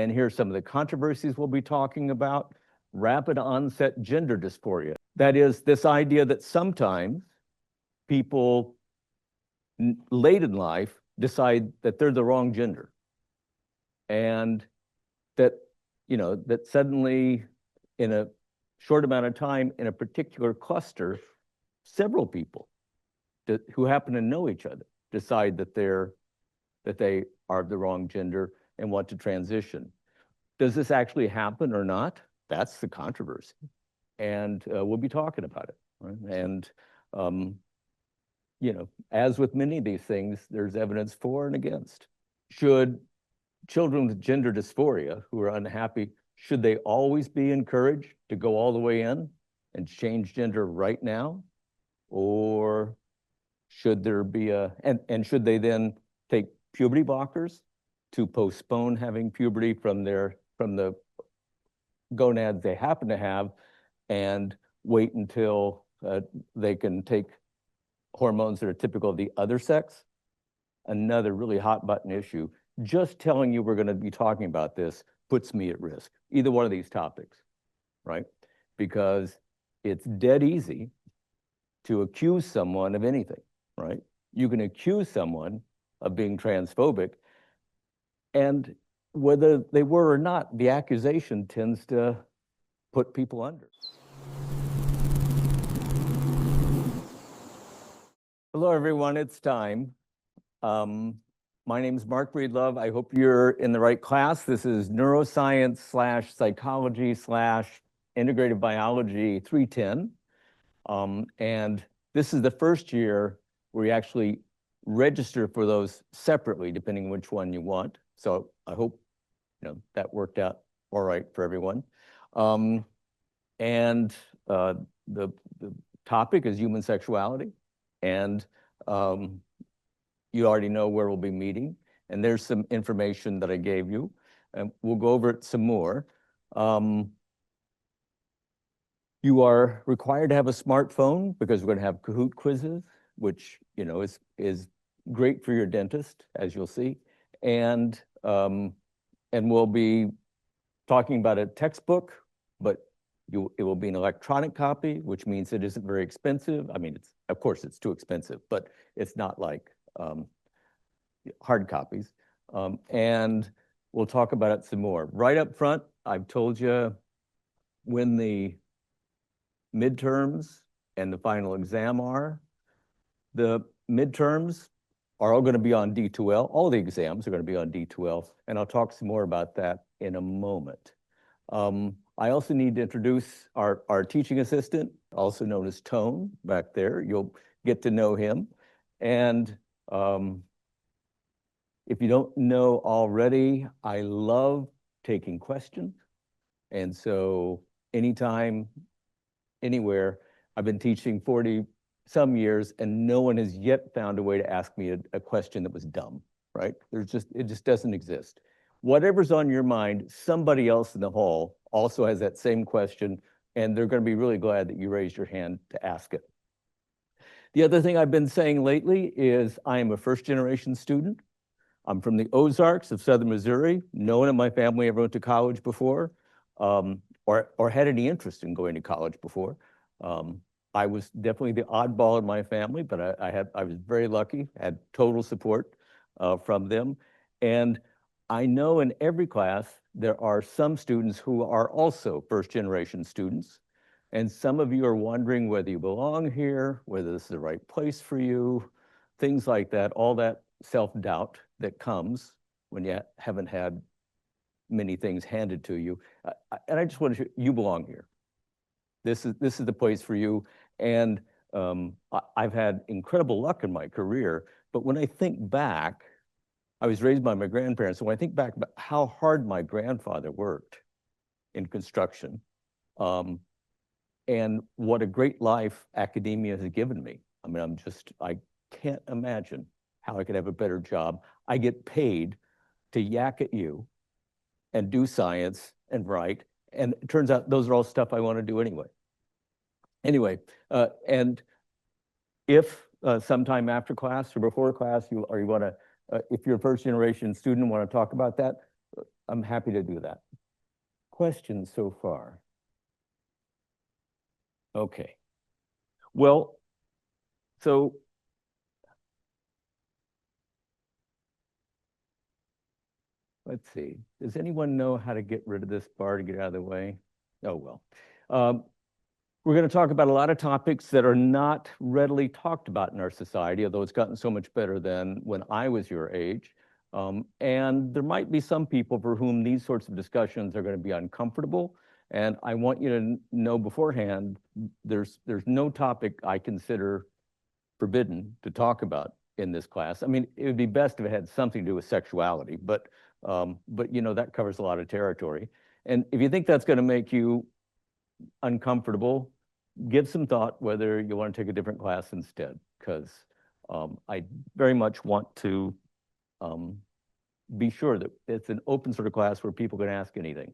and here's some of the controversies we'll be talking about. Rapid onset gender dysphoria. That is this idea that sometimes people late in life decide that they're the wrong gender. And that, that suddenly in a short amount of time in a particular cluster, several people who happen to know each other decide that they are the wrong gender and want to transition. Does this actually happen or not? That's the controversy. And we'll be talking about it. Right? And, as with many of these things, there's evidence for and against. Should children with gender dysphoria who are unhappy, should they always be encouraged to go all the way in and change gender right now? Or should there be and should they then take puberty blockers to postpone having puberty from the gonads they happen to have and wait until they can take hormones that are typical of the other sex? Another really hot button issue. Just telling you we're going to be talking about this puts me at risk, either one of these topics, right? Because it's dead easy to accuse someone of anything, right? You can accuse someone of being transphobic, and whether they were or not, the accusation tends to put people under. Hello, everyone, it's time. My name is Mark Breedlove. I hope you're in the right class. This is Neuroscience / Psychology / Integrative Biology 310. And this is the first year where you actually register for those separately, depending on which one you want. So I hope that worked out all right for everyone. And the topic is human sexuality. And you already know where we'll be meeting. And there's some information that I gave you. And we'll go over it some more. You are required to have a smartphone because we're going to have Kahoot quizzes, which is great for your dentist, as you'll see. And we'll be talking about a textbook, but it will be an electronic copy, which means it isn't very expensive. I mean, of course it's too expensive, but it's not like hard copies. And we'll talk about it some more. Right up front, I've told you when the midterms and the final exam are. The midterms are all going to be on D2L. All the exams are going to be on D2L, and I'll talk some more about that in a moment. I also need to introduce our teaching assistant, also known as Tone, back there. You'll get to know him. And if you don't know already, I love taking questions. And so anytime, anywhere, I've been teaching 40 some years and no one has yet found a way to ask me a question that was dumb, right? It just doesn't exist. Whatever's on your mind, somebody else in the hall also has that same question, and they're going to be really glad that you raised your hand to ask it. The other thing I've been saying lately is I am a first-generation student. I'm from the Ozarks of Southern Missouri. No one in my family ever went to college before, or had any interest in going to college before. I was definitely the oddball in my family, but I was very lucky, had total support from them. And I know in every class, there are some students who are also first-generation students. And some of you are wondering whether you belong here, whether this is the right place for you, things like that, all that self-doubt that comes when you haven't had many things handed to you. And I just want to show you belong here. This is the place for you. And I've had incredible luck in my career, but when I think back, I was raised by my grandparents, so when I think back about how hard my grandfather worked in construction, and what a great life academia has given me. I mean, I can't imagine how I could have a better job. I get paid to yak at you and do science and write, and it turns out those are all stuff I want to do anyway. Anyway, and if sometime after class or before class, if you're a first generation student and want to talk about that, I'm happy to do that. Questions so far? Okay. Well, so let's see. Does anyone know how to get rid of this bar to get out of the way? Oh, well. We're going to talk about a lot of topics that are not readily talked about in our society, although it's gotten so much better than when I was your age. And there might be some people for whom these sorts of discussions are going to be uncomfortable. And I want you to know beforehand, there's no topic I consider forbidden to talk about in this class. I mean, it would be best if it had something to do with sexuality, but you know, that covers a lot of territory. And if you think that's going to make you uncomfortable, give some thought whether you want to take a different class instead, because I very much want to be sure that it's an open sort of class where people can ask anything.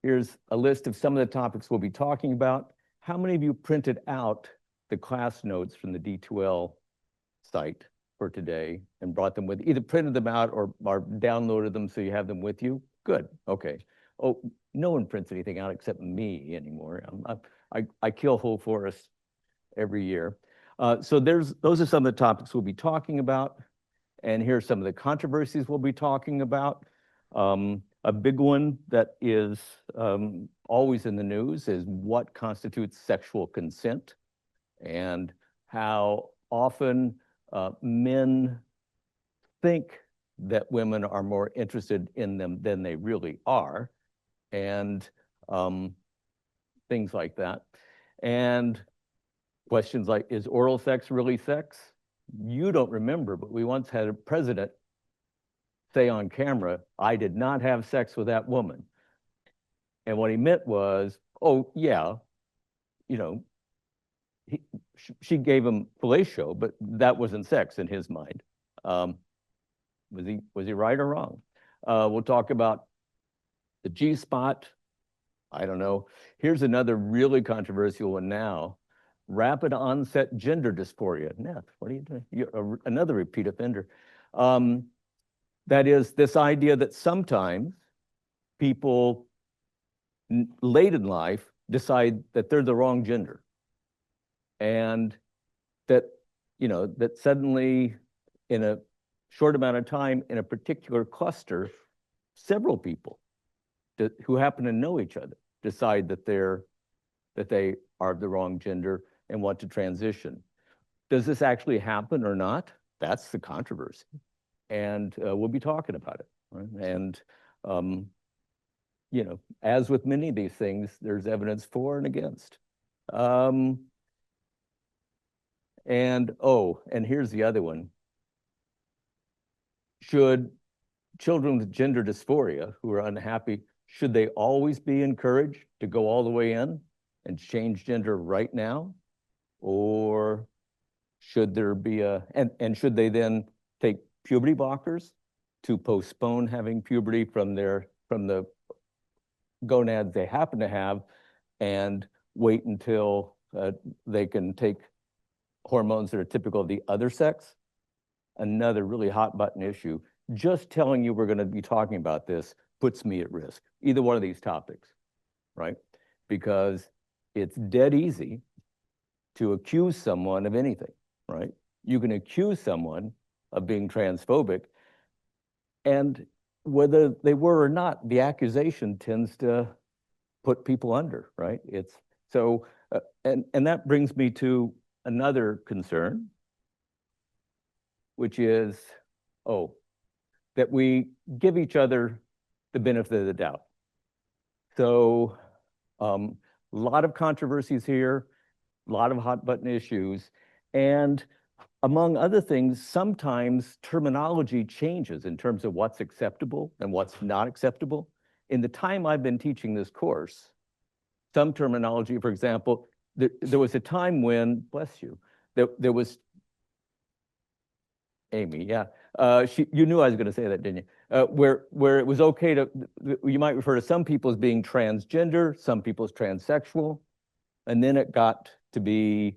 Here's a list of some of the topics we'll be talking about. How many of you printed out the class notes from the D2L site for today and brought them with, either printed them out or downloaded them so you have them with you? Good, okay. Oh, no one prints anything out except me anymore. I kill whole forests every year. So those are some of the topics we'll be talking about. And here's some of the controversies we'll be talking about. A big one that is always in the news is what constitutes sexual consent, and how often men think that women are more interested in them than they really are, and things like that. And questions like, is oral sex really sex? You don't remember, but we once had a president say on camera, I did not have sex with that woman. And what he meant was, oh, yeah, you know, she gave him fellatio, but that wasn't sex in his mind. Was he right or wrong? We'll talk about the G-spot. I don't know. Here's another really controversial one now. Rapid onset gender dysphoria. Neth, what are you doing? You're another repeat offender. That is this idea that sometimes people late in life decide that they're the wrong gender. And that, you know, that suddenly in a short amount of time in a particular cluster, several people who happen to know each other decide that they are the wrong gender and want to transition. Does this actually happen or not? That's the controversy. And we'll be talking about it. Right? And, you know, as with many of these things, there's evidence for and against. And here's the other one. Should children with gender dysphoria who are unhappy, should they always be encouraged to go all the way in and change gender right now? Or should there be and should they then take puberty blockers to postpone having puberty from the gonads they happen to have and wait until they can take hormones that are typical of the other sex? Another really hot button issue. Just telling you we're going to be talking about this puts me at risk, either one of these topics, right? Because it's dead easy to accuse someone of anything, right? You can accuse someone of being transphobic, and whether they were or not, the accusation tends to put people under, right? It's so, and that brings me to another concern, which is, that we give each other the benefit of the doubt. So a lot of controversies here, a lot of hot button issues, and among other things, sometimes terminology changes in terms of what's acceptable and what's not acceptable. In the time I've been teaching this course, some terminology, for example, there was a time when, bless you, there was, Amy, yeah. You knew I was going to say that, didn't you? Where it was okay to, you might refer to some people as being transgender, some people as transsexual, and then it got to be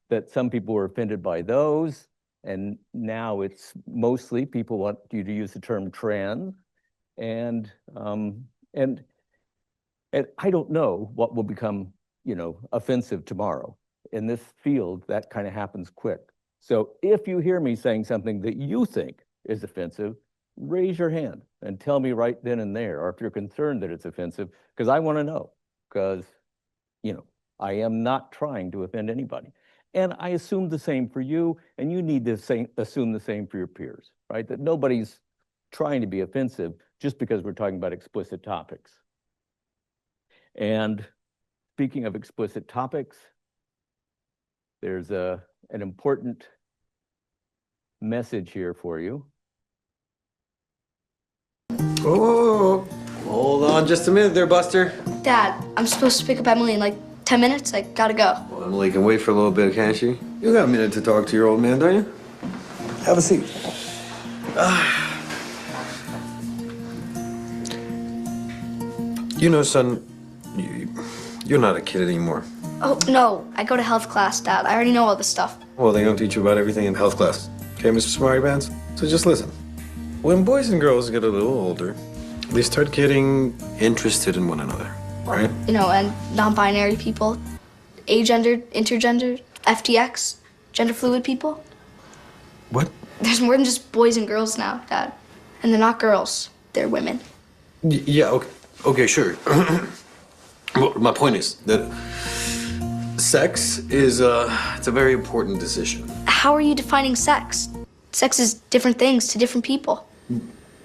that some people were offended by those, And now it's mostly people want you to use the term trans, and and I don't know what will become, offensive tomorrow. In this field, that kind of happens quick. So if you hear me saying something that you think is offensive, raise your hand and tell me right then and there, or if you're concerned that it's offensive, because I want to know, because, I am not trying to offend anybody. And I assume the same for you, and you need to assume the same for your peers, right? That nobody's trying to be offensive just because we're talking about explicit topics. And speaking of explicit topics, there's an important message here for you. Oh, hold on just a minute there, Buster. Dad, I'm supposed to pick up Emily in like 10 minutes. I gotta go. Well, Emily can wait for a little bit, can't she? You got a minute to talk to your old man, don't you? Have a seat. You know, son, you're not a kid anymore. Oh, no. I go to health class, Dad. I already know all this stuff. Well, they don't teach you about everything in health class. Okay, Mr. Smarty Pants? So just listen. When boys and girls get a little older, they start getting interested in one another, right? And non-binary people, agendered, intergendered, FTX, gender fluid people. What? There's more than just boys and girls now, Dad. And they're not girls. They're women. Yeah, okay. Okay, sure. Well, my point is that sex is it's a very important decision. How are you defining sex? Sex is different things to different people.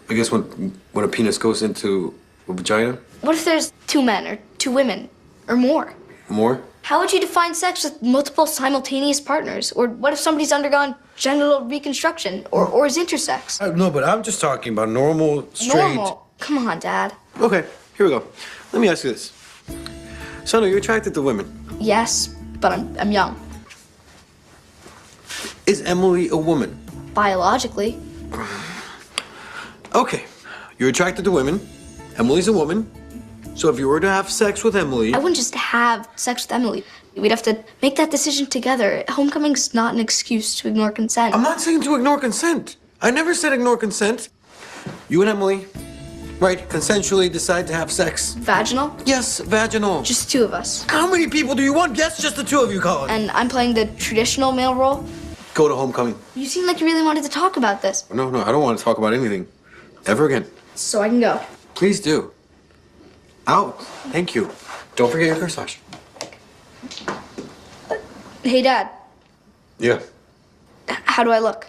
I guess when a penis goes into a vagina. What if there's 2 men or 2 women or more? More? How would you define sex with multiple simultaneous partners? Or what if somebody's undergone genital reconstruction or is intersex? No, but I'm just talking about normal, straight. Normal? Come on, Dad. Okay, here we go. Let me ask you this. Son, are you attracted to women? Yes, but I'm young. Is Emily a woman? Biologically. Okay, you're attracted to women. Emily's a woman. So if you were to have sex with Emily... I wouldn't just have sex with Emily. We'd have to make that decision together. Homecoming's not an excuse to ignore consent. I'm not saying to ignore consent. I never said ignore consent. You and Emily, right, consensually decide to have sex. Vaginal? Yes, vaginal. Just 2 of us. How many people do you want? Yes, just the 2 of you, Colin. And I'm playing the traditional male role. Go to homecoming. You seem like you really wanted to talk about this. No, I don't want to talk about anything. Ever again. So I can go. Please do. Out. Thank you. Don't forget your corsage. Hey, Dad. Yeah. How do I look?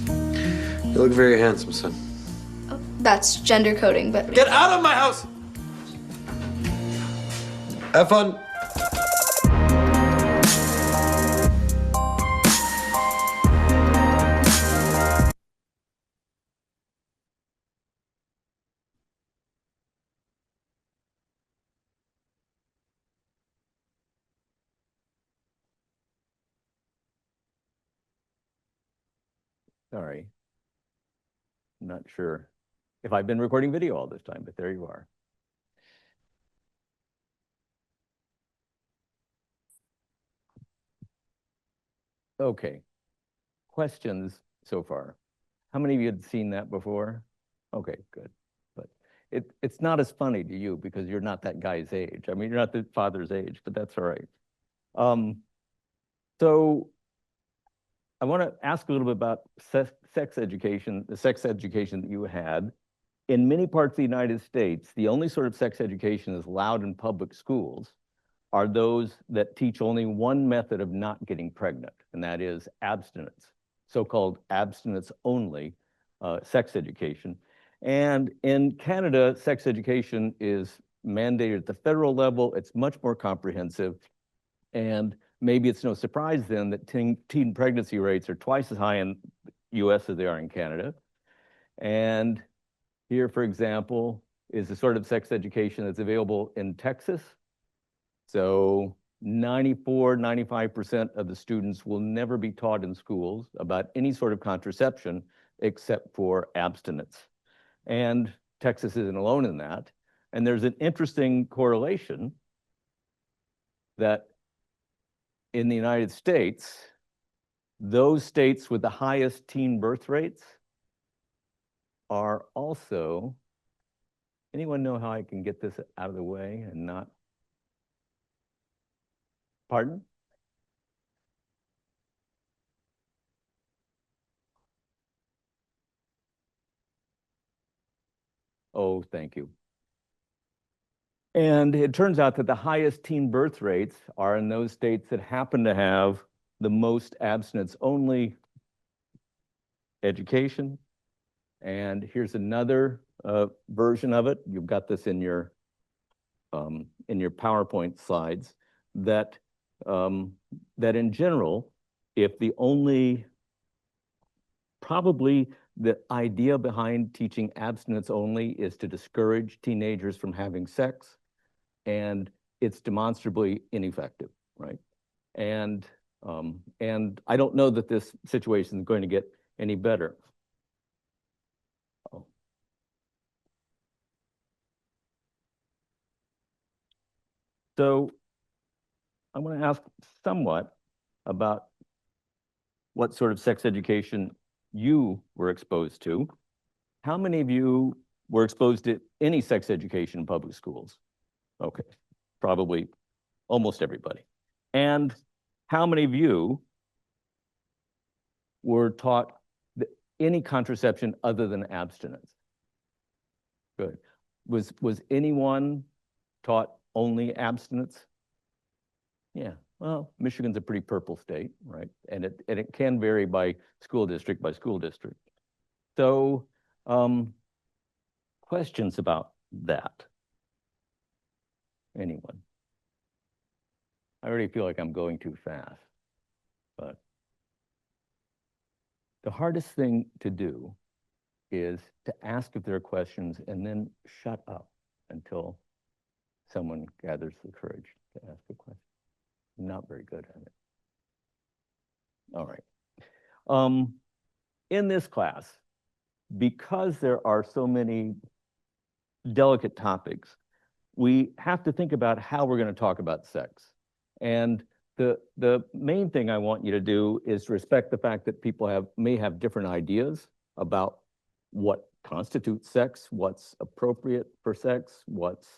You look very handsome, son. Oh, that's gender coding, but... Get out of my house! Have fun. Sorry. I'm not sure if I've been recording video all this time, but there you are. Okay. Questions so far? How many of you had seen that before? Okay, good. But it's not as funny to you because you're not that guy's age. I mean, you're not the father's age, but that's all right. So I want to ask a little bit about sex education, the sex education that you had. In many parts of the United States, the only sort of sex education that's allowed in public schools are those that teach only one method of not getting pregnant, and that is abstinence, so-called abstinence-only sex education. And in Canada, sex education is mandated at the federal level. It's much more comprehensive. And maybe it's no surprise then that teen pregnancy rates are twice as high in the US as they are in Canada. And here, for example, is the sort of sex education that's available in Texas. So 94, 95% of the students will never be taught in schools about any sort of contraception except for abstinence. And Texas isn't alone in that. And there's an interesting correlation that in the United States, those states with the highest teen birth rates are also, anyone know how I can get this out of the way and not, pardon? Oh, thank you. And it turns out that the highest teen birth rates are in those states that happen to have the most abstinence-only education. And here's another version of it. You've got this in your PowerPoint slides, that that in general, if the only, probably the idea behind teaching abstinence only is to discourage teenagers from having sex, and it's demonstrably ineffective, right? And I don't know that this situation is going to get any better. Oh. So I want to ask somewhat about what sort of sex education you were exposed to. How many of you were exposed to any sex education in public schools? Okay, probably almost everybody. And how many of you were taught any contraception other than abstinence? Good. Was anyone taught only abstinence? Yeah, well, Michigan's a pretty purple state, right? And it can vary by school district by school district. So questions about that? Anyone? I already feel like I'm going too fast, but the hardest thing to do is to ask if there are questions and then shut up until someone gathers the courage to ask a question. I'm not very good at it. All right. In this class, because there are so many delicate topics, we have to think about how we're going to talk about sex. And the main thing I want you to do is respect the fact that people may have different ideas about what constitutes sex, what's appropriate for sex, what's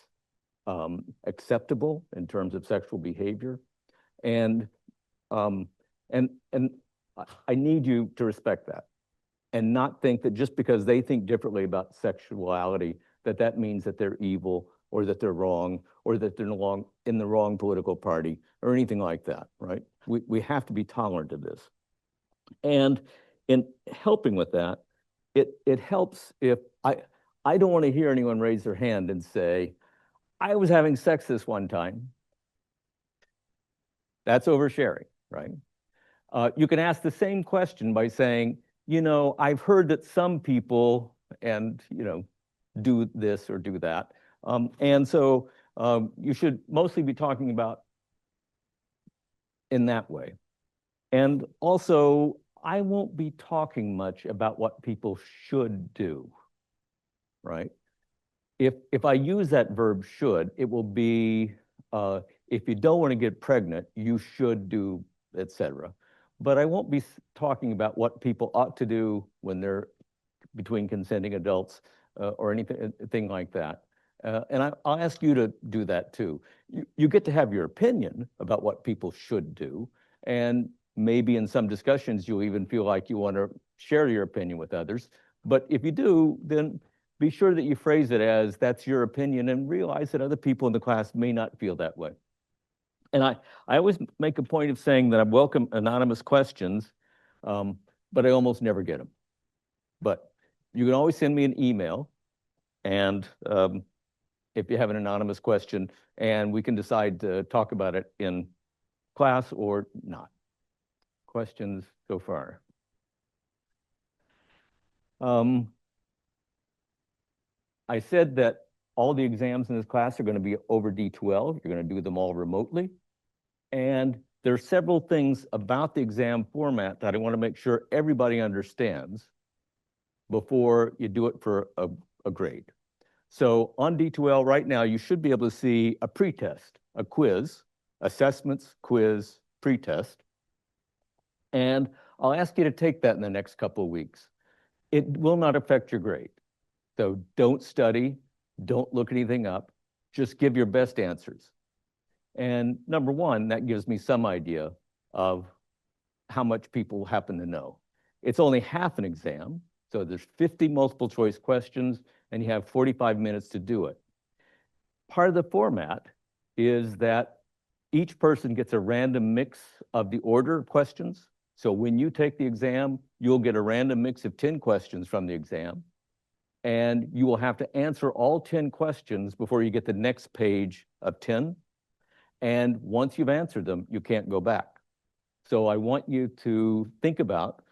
acceptable in terms of sexual behavior. And I need you to respect that and not think that just because they think differently about sexuality, that means that they're evil or that they're wrong or that they're in the wrong political party or anything like that, right? We have to be tolerant of this. And in helping with that, it helps if I don't want to hear anyone raise their hand and say, I was having sex this one time. That's oversharing, right? You can ask the same question by saying, you know, I've heard that some people and, you know, do this or do that. And so you should mostly be talking about in that way. And also, I won't be talking much about what people should do, right? If I use that verb should, it will be, if you don't want to get pregnant, you should do, etc. But I won't be talking about what people ought to do when they're between consenting adults or anything like that. And I'll ask you to do that too. You get to have your opinion about what people should do. And maybe in some discussions, you'll even feel like you want to share your opinion with others. But if you do, then be sure that you phrase it as that's your opinion and realize that other people in the class may not feel that way. And I always make a point of saying that I welcome anonymous questions, but I almost never get them. But you can always send me an email, and if you have an anonymous question, and we can decide to talk about it in class or not. Questions so far? I said that all the exams in this class are going to be over D12. You're going to do them all remotely. And there are several things about the exam format that I want to make sure everybody understands before you do it for a grade. So on D2L right now, you should be able to see a pretest, a quiz, assessments, quiz, pretest. And I'll ask you to take that in the next couple of weeks. It will not affect your grade. So don't study, don't look anything up, just give your best answers. And number one, that gives me some idea of how much people happen to know. It's only half an exam, so there's 50 multiple choice questions, and you have 45 minutes to do it. Part of the format is that each person gets a random mix of the order of questions. So when you take the exam, you'll get a random mix of 10 questions from the exam, and you will have to answer all 10 questions before you get the next page of 10. And once you've answered them, you can't go back. So I want you to think about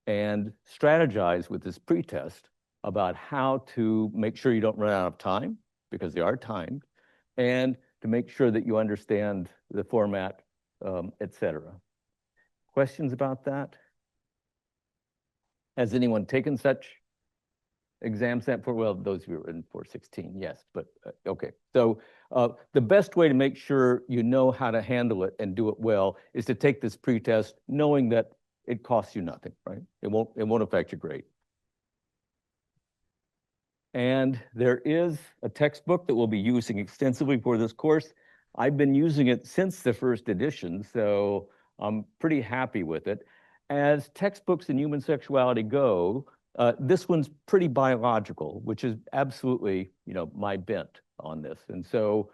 and strategize with this pretest about how to make sure you don't run out of time, because they are timed, and to make sure that you understand the format, et cetera. Questions about that? Has anyone taken such exams for, well, those of you who are in 416, yes, but okay. So the best way to make sure you know how to handle it and do it well is to take this pretest knowing that it costs you nothing, right? It won't affect your grade. And there is a textbook that we'll be using extensively for this course. I've been using it since the first edition, so I'm pretty happy with it. As textbooks in human sexuality go, this one's pretty biological, which is absolutely, my bent on this. And so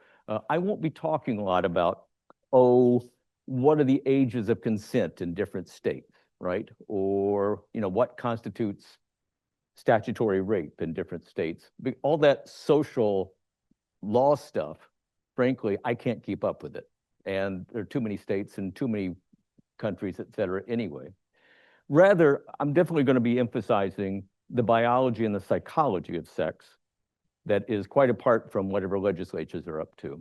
I won't be talking a lot about, what are the ages of consent in different states, right? Or, what constitutes statutory rape in different states. All that social law stuff, frankly, I can't keep up with it. And there are too many states and too many countries, et cetera, anyway. Rather, I'm definitely going to be emphasizing the biology and the psychology of sex that is quite apart from whatever legislatures are up to.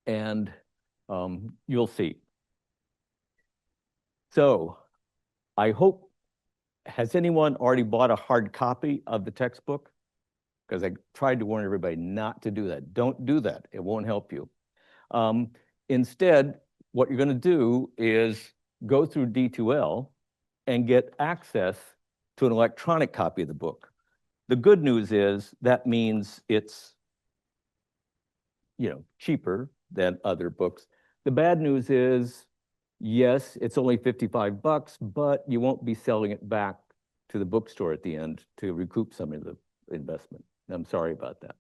And you'll see. So I hope, has anyone already bought a hard copy of the textbook? Because I tried to warn everybody not to do that. Don't do that. It won't help you. Instead, what you're going to do is go through D2L and get access to an electronic copy of the book. The good news is that means it's, cheaper than other books. The bad news is, yes, it's only $55, but you won't be selling it back to the bookstore at the end to recoup some of the investment. I'm sorry about that.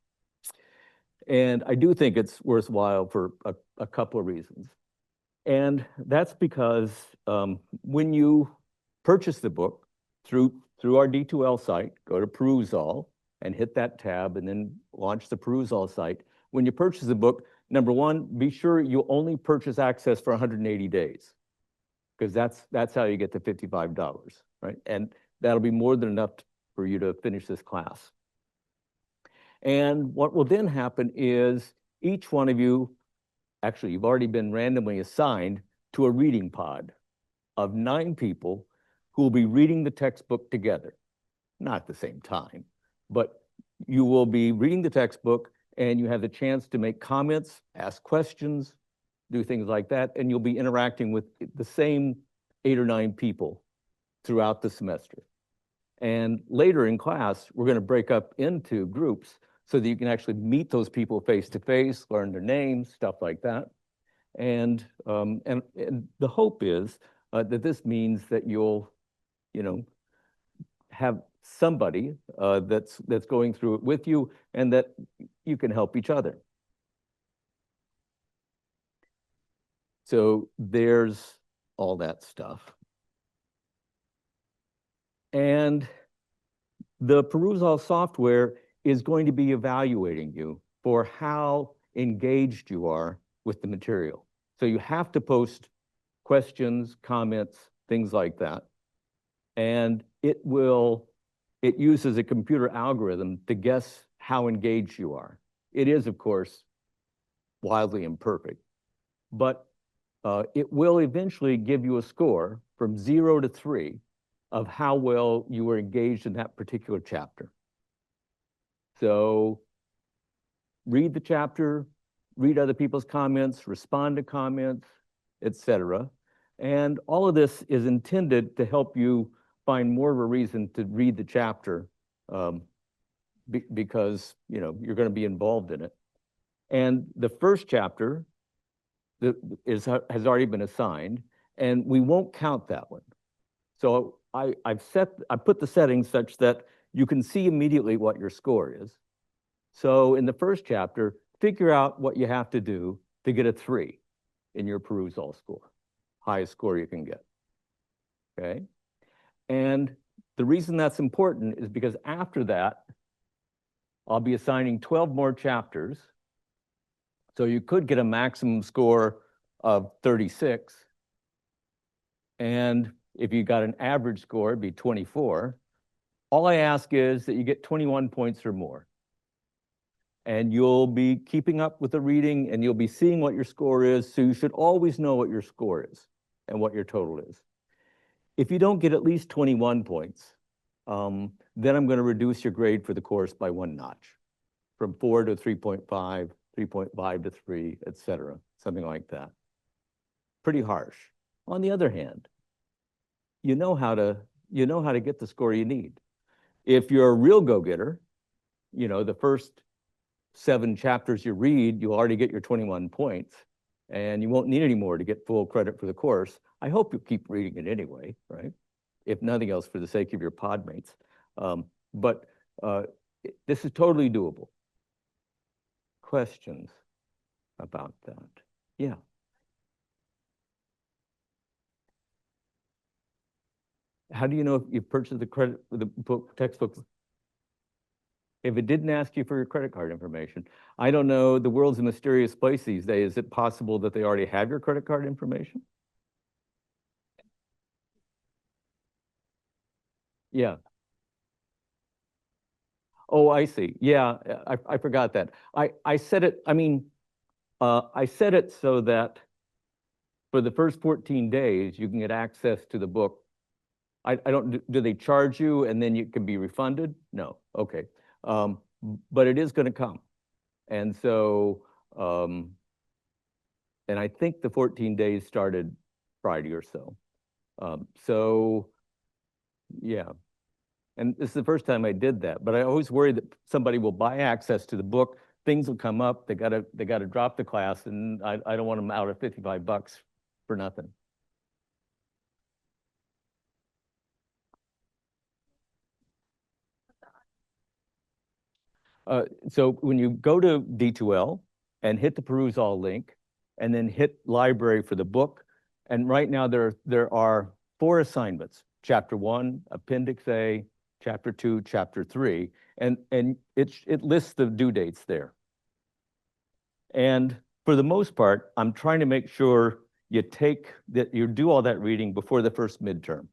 And I do think it's worthwhile for a couple of reasons. And that's because when you purchase the book through our D2L site, go to Perusall and hit that tab and then launch the Perusall site. When you purchase the book, number one, be sure you only purchase access for 180 days, because that's how you get the $55, right? And that'll be more than enough for you to finish this class. And what will then happen is each one of you, actually, you've already been randomly assigned to a reading pod of 9 people who will be reading the textbook together. Not at the same time, but you will be reading the textbook and you have the chance to make comments, ask questions, do things like that, and you'll be interacting with the same 8 or 9 people throughout the semester. And later in class, we're going to break up into groups so that you can actually meet those people face to face, learn their names, stuff like that. And the hope is that this means that you'll, have somebody that's going through it with you, and that you can help each other. So there's all that stuff. And the Perusall software is going to be evaluating you for how engaged you are with the material. So you have to post questions, comments, things like that. And it uses a computer algorithm to guess how engaged you are. It is, of course, wildly imperfect, but it will eventually give you a score from 0 to 3 of how well you were engaged in that particular chapter. So read the chapter, read other people's comments, respond to comments, etc. And all of this is intended to help you find more of a reason to read the chapter because you're going to be involved in it. And the first chapter has already been assigned, and we won't count that one. So I put the settings such that you can see immediately what your score is. So in the first chapter, figure out what you have to do to get a 3 in your perusal score, highest score you can get. Okay? And the reason that's important is because after that, I'll be assigning 12 more chapters. So you could get a maximum score of 36. And if you got an average score, it'd be 24. All I ask is that you get 21 points or more. And you'll be keeping up with the reading and you'll be seeing what your score is. So you should always know what your score is and what your total is. If you don't get at least 21 points, then I'm going to reduce your grade for the course by 1 notch, from 4 to 3.5, 3.5 to 3, et cetera, something like that. Pretty harsh. On the other hand, you know how to get the score you need. If you're a real go-getter, the first 7 chapters you read, you'll already get your 21 points, and you won't need any more to get full credit for the course. I hope you'll keep reading it anyway, right? If nothing else, for the sake of your pod mates. But this is totally doable. Questions about that? Yeah. How do you know if you purchased the textbook? If it didn't ask you for your credit card information, I don't know, the world's a mysterious place these days. Is it possible that they already have your credit card information? Yeah. Oh, I see. Yeah, I forgot that. I said it, I said it so that for the first 14 days, you can get access to the book. I don't, do they charge you and then you can be refunded? No, okay. But it is gonna come. And so, and I think the 14 days started Friday or so. So, yeah. And this is the first time I did that, but I always worry that somebody will buy access to the book, things will come up, they gotta drop the class, and I don't want them out of 55 bucks for nothing. So when you go to D2L and hit the peruse all link, and then hit library for the book, and right now there are 4 assignments: Chapter 1, Appendix A, Chapter 2, Chapter 3, and it lists the due dates there. And for the most part, I'm trying to make sure you do all that reading before the first midterm,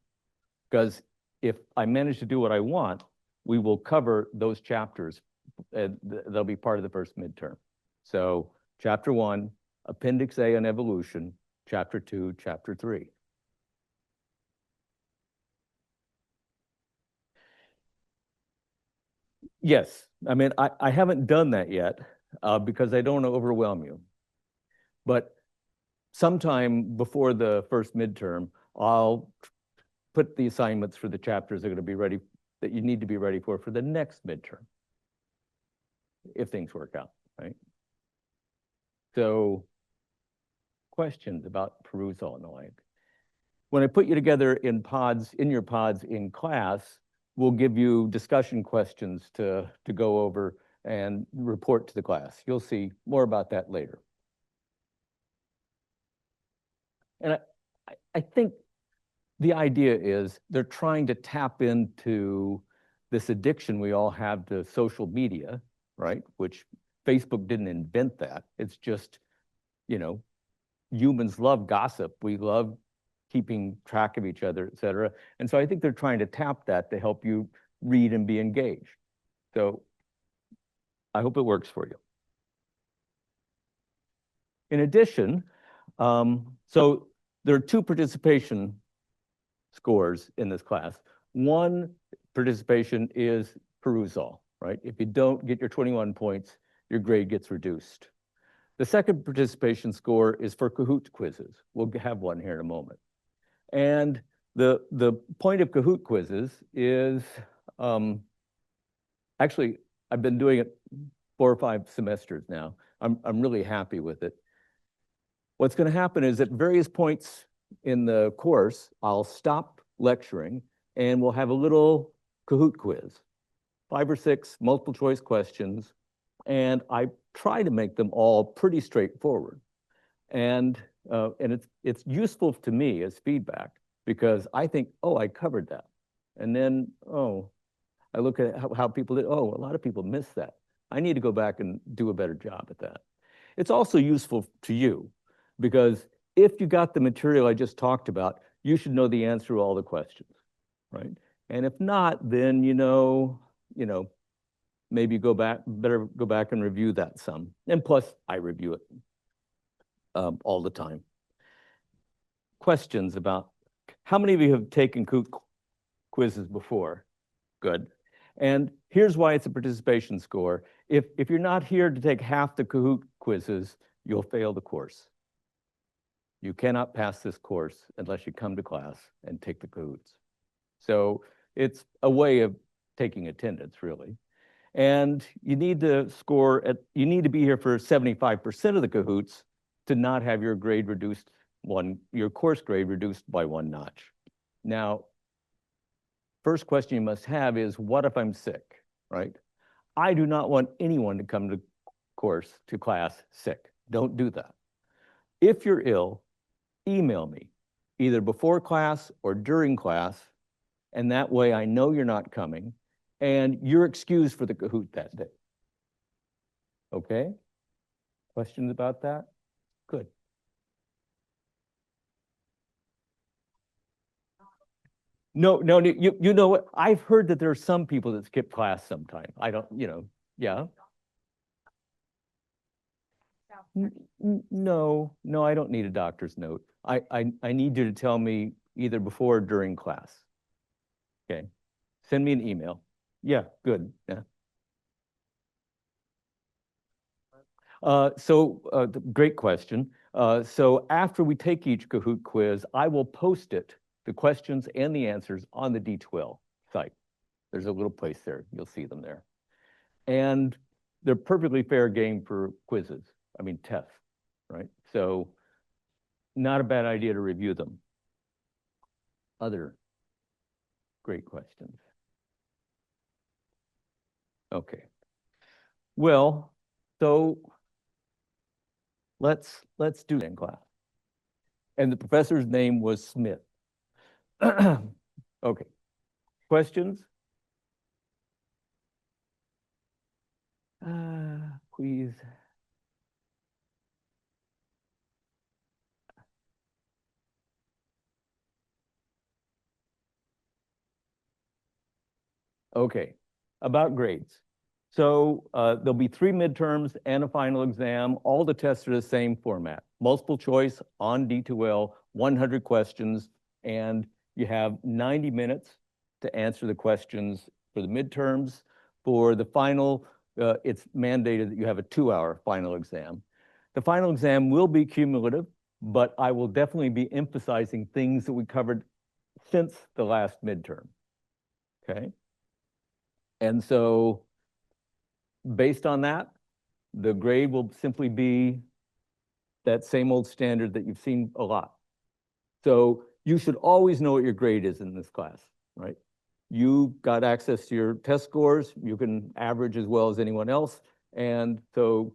because if I manage to do what I want, we will cover those chapters. They'll be part of the first midterm. So Chapter 1, Appendix A on evolution, Chapter 2, Chapter 3. Yes, I haven't done that yet because I don't want to overwhelm you. But sometime before the first midterm, I'll put the assignments for the chapters that are going to be ready, that you need to be ready for the next midterm, if things work out, right? So, questions about perusal and the like. When I put you together in your pods in class, we'll give you discussion questions to go over and report to the class. You'll see more about that later. And I think the idea is they're trying to tap into this addiction we all have to social media, right? Which Facebook didn't invent that. It's just, humans love gossip. We love keeping track of each other, et cetera. And so I think they're trying to tap that to help you read and be engaged. So I hope it works for you. In addition, so there are 2 participation scores in this class. One participation is perusal, right? If you don't get your 21 points, your grade gets reduced. The second participation score is for Kahoot quizzes. We'll have one here in a moment. And the point of Kahoot quizzes is, actually, I've been doing it 4 or 5 semesters now. I'm really happy with it. What's going to happen is at various points in the course, I'll stop lecturing and we'll have a little Kahoot quiz, 5 or 6 multiple choice questions, and I try to make them all pretty straightforward. And it's useful to me as feedback because I think, oh, I covered that. And then, oh, I look at how people did, oh, a lot of people miss that. I need to go back and do a better job at that. It's also useful to you because if you got the material I just talked about, you should know the answer to all the questions, right? And if not, then maybe better go back and review that some. And plus, I review it all the time. Questions about, how many of you have taken quizzes before? Good. And here's why it's a participation score. If you're not here to take half the Kahoot quizzes, you'll fail the course. You cannot pass this course unless you come to class and take the Kahoots. So it's a way of taking attendance, really. And you need to you need to be here for 75% of the Kahoots to not have your grade reduced your course grade reduced by 1 notch. Now, first question you must have is, what if I'm sick, right? I do not want anyone to come to class sick. Don't do that. If you're ill, email me, either before class or during class, and that way I know you're not coming, and you're excused for the Kahoot that day. Okay? Questions about that? Good. No, you know what? I've heard that there are some people that skip class sometime. I don't, yeah. No, I don't need a doctor's note. I need you to tell me either before or during class. Okay. Send me an email. Yeah, good. Yeah. Great question. So after we take each Kahoot quiz, I will post the questions and the answers on the D12 site. There's a little place there. You'll see them there. And they're perfectly fair game for quizzes. I mean, tests, right? So not a bad idea to review them. Other great questions. Okay. Well, so let's do it in class. And the professor's name was Smith. Okay. Questions? Please. Okay, about grades. So there'll be 3 midterms and a final exam. All the tests are the same format. Multiple choice on D2L, 100 questions, and you have 90 minutes to answer the questions for the midterms. For the final, it's mandated that you have a 2-hour final exam. The final exam will be cumulative, but I will definitely be emphasizing things that we covered since the last midterm, okay? And so based on that, the grade will simply be that same old standard that you've seen a lot. So you should always know what your grade is in this class, right? You got access to your test scores. You can average as well as anyone else. And so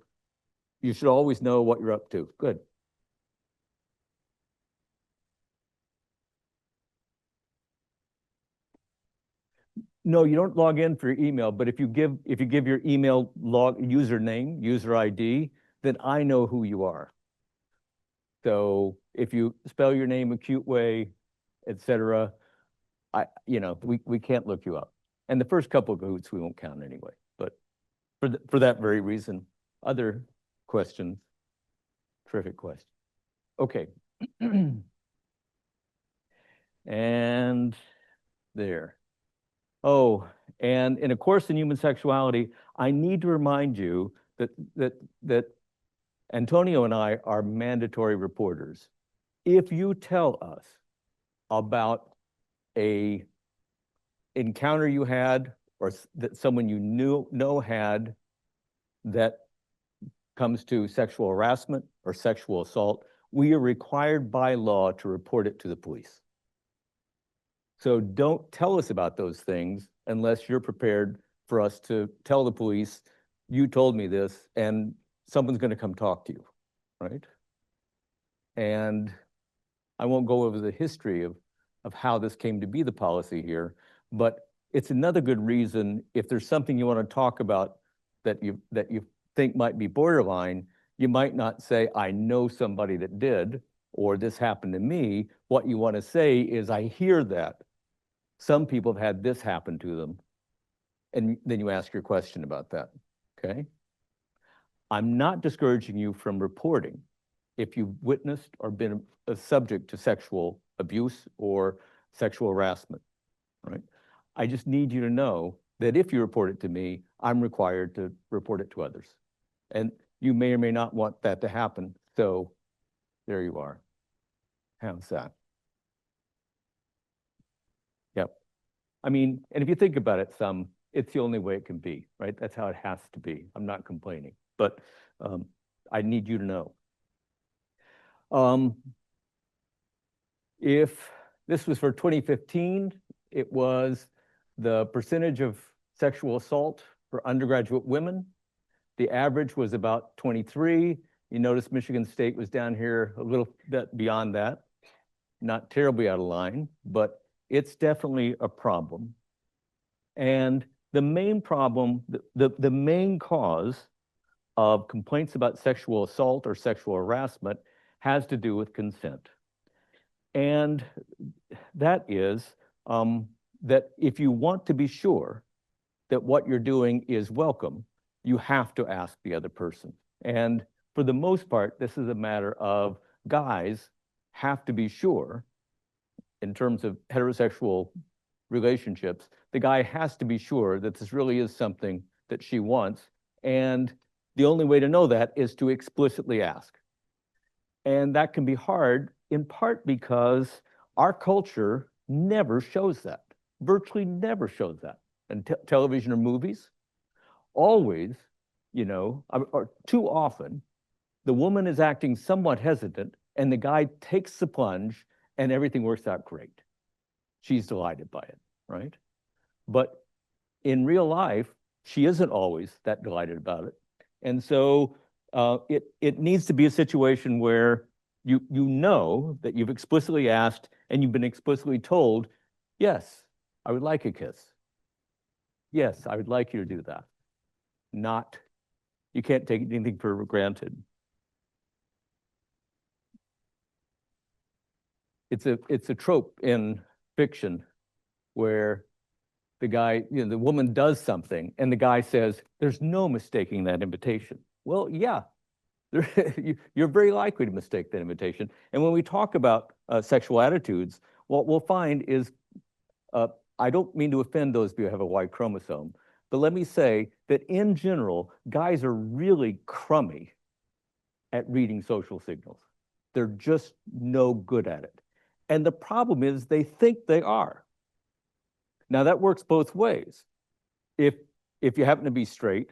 you should always know what you're up to. Good. No, you don't log in for your email, but if you give your email username, user ID, then I know who you are. So if you spell your name a cute way, etc., we can't look you up. And the first couple of Kahoots we won't count anyway. But for that very reason, other questions? Terrific question. Okay. And there. Oh, and in A Course in Human Sexuality, I need to remind you that Antonio and I are mandatory reporters. If you tell us about a encounter you had or that someone you know had that comes to sexual harassment or sexual assault, we are required by law to report it to the police. So don't tell us about those things unless you're prepared for us to tell the police, you told me this, and someone's going to come talk to you, right? And I won't go over the history of how this came to be the policy here, but it's another good reason if there's something you want to talk about that you think might be borderline, you might not say, I know somebody that did, or this happened to me. What you want to say is, I hear that some people have had this happen to them. And then you ask your question about that, okay? I'm not discouraging you from reporting if you've witnessed or been a subject to sexual abuse or sexual harassment, right? I just need you to know that if you report it to me, I'm required to report it to others. And you may or may not want that to happen, so there you are. How's that? Yep. I mean, and if you think about it some, it's the only way it can be, right? That's how it has to be. I'm not complaining, but I need you to know. If this was for 2015, it was the percentage of sexual assault for undergraduate women. The average was about 23. You notice Michigan State was down here a little bit beyond that. Not terribly out of line, but it's definitely a problem. And the main problem, the main cause of complaints about sexual assault or sexual harassment has to do with consent. And that is that if you want to be sure that what you're doing is welcome, you have to ask the other person. And for the most part, this is a matter of guys have to be sure, in terms of heterosexual relationships, the guy has to be sure that this really is something that she wants. And the only way to know that is to explicitly ask. And that can be hard, in part because our culture never shows that, virtually never shows that. In television or movies, always, you know, or too often, the woman is acting somewhat hesitant and the guy takes the plunge and everything works out great. She's delighted by it, right? But in real life, she isn't always that delighted about it. And so it needs to be a situation where you know that you've explicitly asked and you've been explicitly told, yes, I would like a kiss. Yes, I would like you to do that. Not, you can't take anything for granted. It's a trope in fiction where the guy, you know, the woman does something and the guy says, there's no mistaking that invitation. Well, yeah, you're very likely to mistake that invitation. And when we talk about sexual attitudes, what we'll find is, I don't mean to offend those of you who have a Y chromosome, but let me say that in general, guys are really crummy at reading social signals. They're just no good at it. And the problem is they think they are. Now that works both ways. If you happen to be straight,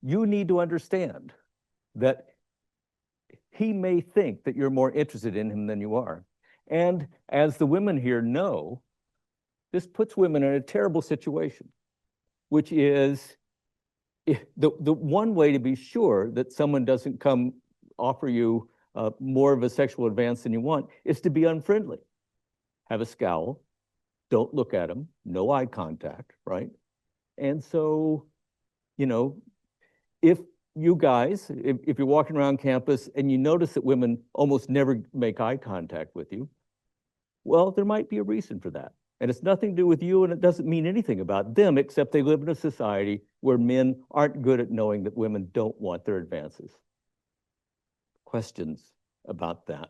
you need to understand that he may think that you're more interested in him than you are. And as the women here know, this puts women in a terrible situation, which is the one way to be sure that someone doesn't come offer you more of a sexual advance than you want is to be unfriendly. Have a scowl, don't look at them, no eye contact, right? And so, you know, if you guys, if you're walking around campus and you notice that women almost never make eye contact with you, well, there might be a reason for that. And it's nothing to do with you and it doesn't mean anything about them, except they live in a society where men aren't good at knowing that women don't want their advances. Questions about that?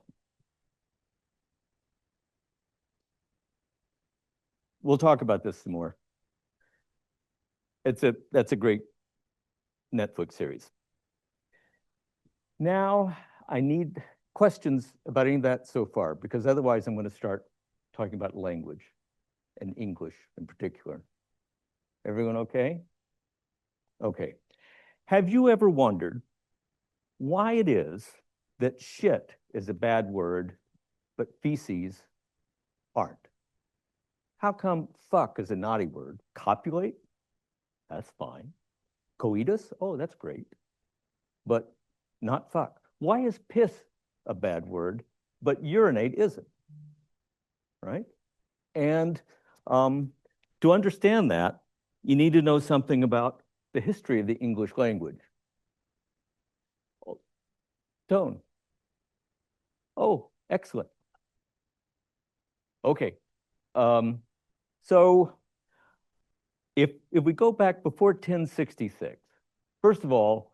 We'll talk about this some more. That's a great Netflix series. Now, I need questions about any of that so far, because otherwise I'm going to start talking about language and English in particular. Everyone okay? Okay. Have you ever wondered why it is that shit is a bad word, but feces aren't? How come fuck is a naughty word? Copulate? That's fine. Coitus? Oh, that's great. But not fuck. Why is piss a bad word, but urinate isn't? Right? And to understand that, you need to know something about the history of the English language. Tone. Oh, excellent. Okay. So if we go back before 1066, first of all,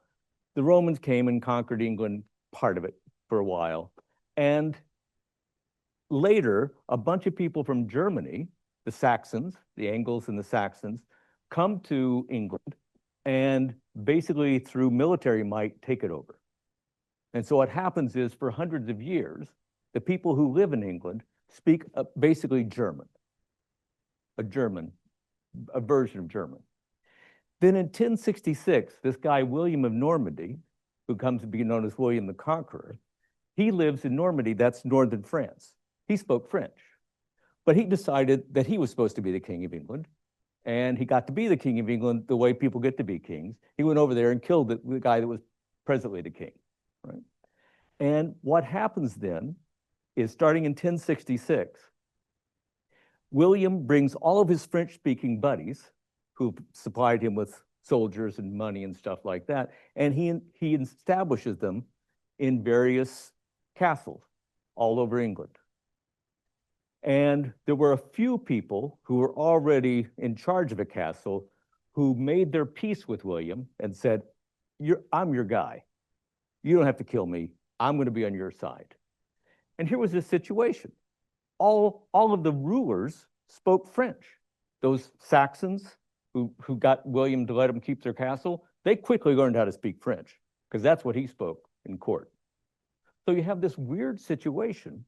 the Romans came and conquered England, part of it, for a while. And later, a bunch of people from Germany, the Saxons, the Angles and the Saxons, come to England and basically through military might take it over. And so what happens is for hundreds of years, the people who live in England speak basically German, a version of German. Then in 1066, this guy, William of Normandy, who comes to be known as William the Conqueror, he lives in Normandy, that's northern France. He spoke French, but he decided that he was supposed to be the King of England, and he got to be the King of England the way people get to be kings. He went over there and killed the guy that was presently the king, right? And what happens then is starting in 1066, William brings all of his French-speaking buddies who supplied him with soldiers and money and stuff like that, and he establishes them in various castles all over England. And there were a few people who were already in charge of a castle who made their peace with William and said, I'm your guy. You don't have to kill me. I'm going to be on your side. And here was this situation. All of the rulers spoke French. Those Saxons who got William to let them keep their castle, they quickly learned how to speak French because that's what he spoke in court. So you have this weird situation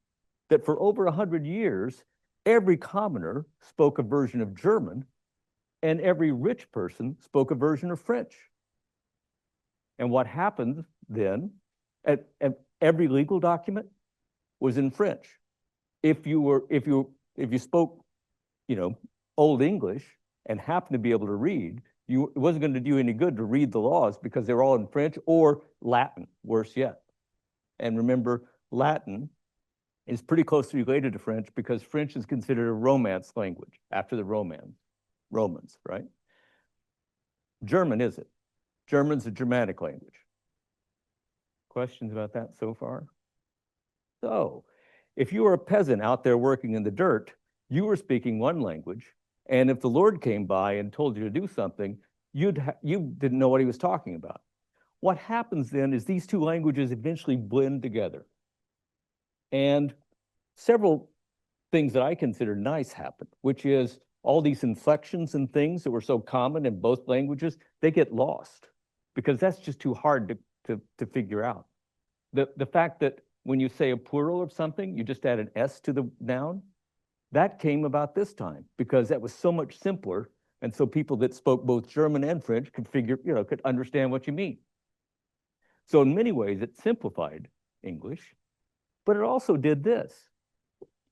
that for over 100 years, every commoner spoke a version of German and every rich person spoke a version of French. And what happened then, at every legal document was in French. If you spoke, Old English and happened to be able to read, it wasn't going to do you any good to read the laws because they were all in French or Latin, worse yet. And remember, Latin is pretty closely related to French because French is considered a Romance language after the Romans, right? German isn't. German's a Germanic language. Questions about that so far? So, if you were a peasant out there working in the dirt, you were speaking one language, and if the Lord came by and told you to do something, you didn't know what he was talking about. What happens then is these two languages eventually blend together. And several things that I consider nice happen, which is all these inflections and things that were so common in both languages, they get lost because that's just too hard to figure out. The fact that when you say a plural of something, you just add an S to the noun, that came about this time because that was so much simpler. And so people that spoke both German and French could understand what you mean. So in many ways, it simplified English, but it also did this,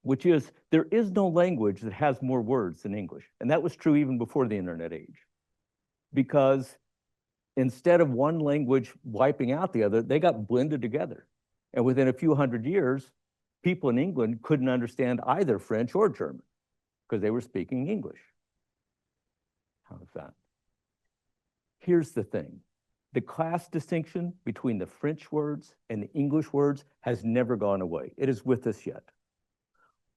which is there is no language that has more words than English. And that was true even before the internet age. Because instead of one language wiping out the other, they got blended together. And within a few hundred years, people in England couldn't understand either French or German because they were speaking English. How's that? Here's the thing. The class distinction between the French words and the English words has never gone away. It is with us yet.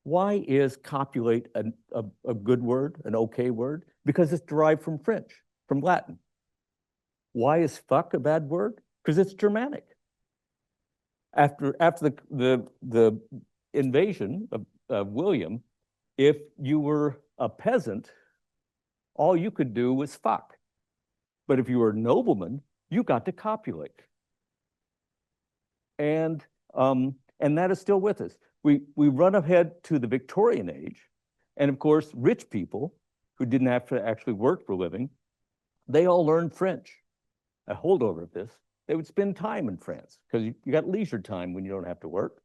Why is copulate a good word, an okay word? Because it's derived from French, from Latin. Why is fuck a bad word? Because it's Germanic. After the invasion of William, if you were a peasant, all you could do was fuck. But if you were a nobleman, you got to copulate. And that is still with us. we run ahead to the Victorian age, and of course, rich people who didn't have to actually work for a living, they all learned French. A holdover of this, they would spend time in France because you got leisure time when you don't have to work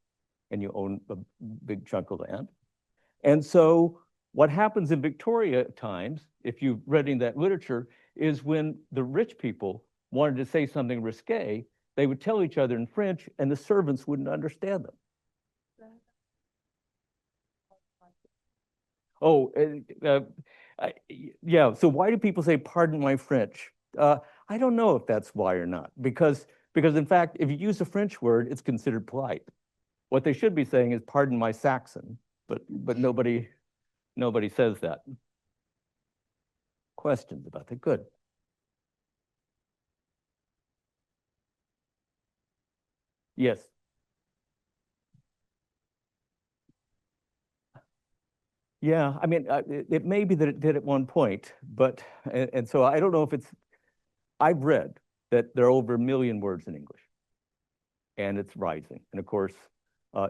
and you own a big chunk of land. And so what happens in Victoria times, if you've read in that literature, is when the rich people wanted to say something risque, they would tell each other in French and the servants wouldn't understand them. Oh, yeah, so why do people say, pardon my French? I don't know if that's why or not, because in fact, if you use a French word, it's considered polite. What they should be saying is, pardon my Saxon, but nobody says that. Questions about that? Good. Yes. Yeah, I mean, it may be that it did at one point, but, and so I don't know if it's, I've read that there are over 1 million words in English, and it's rising. And of course,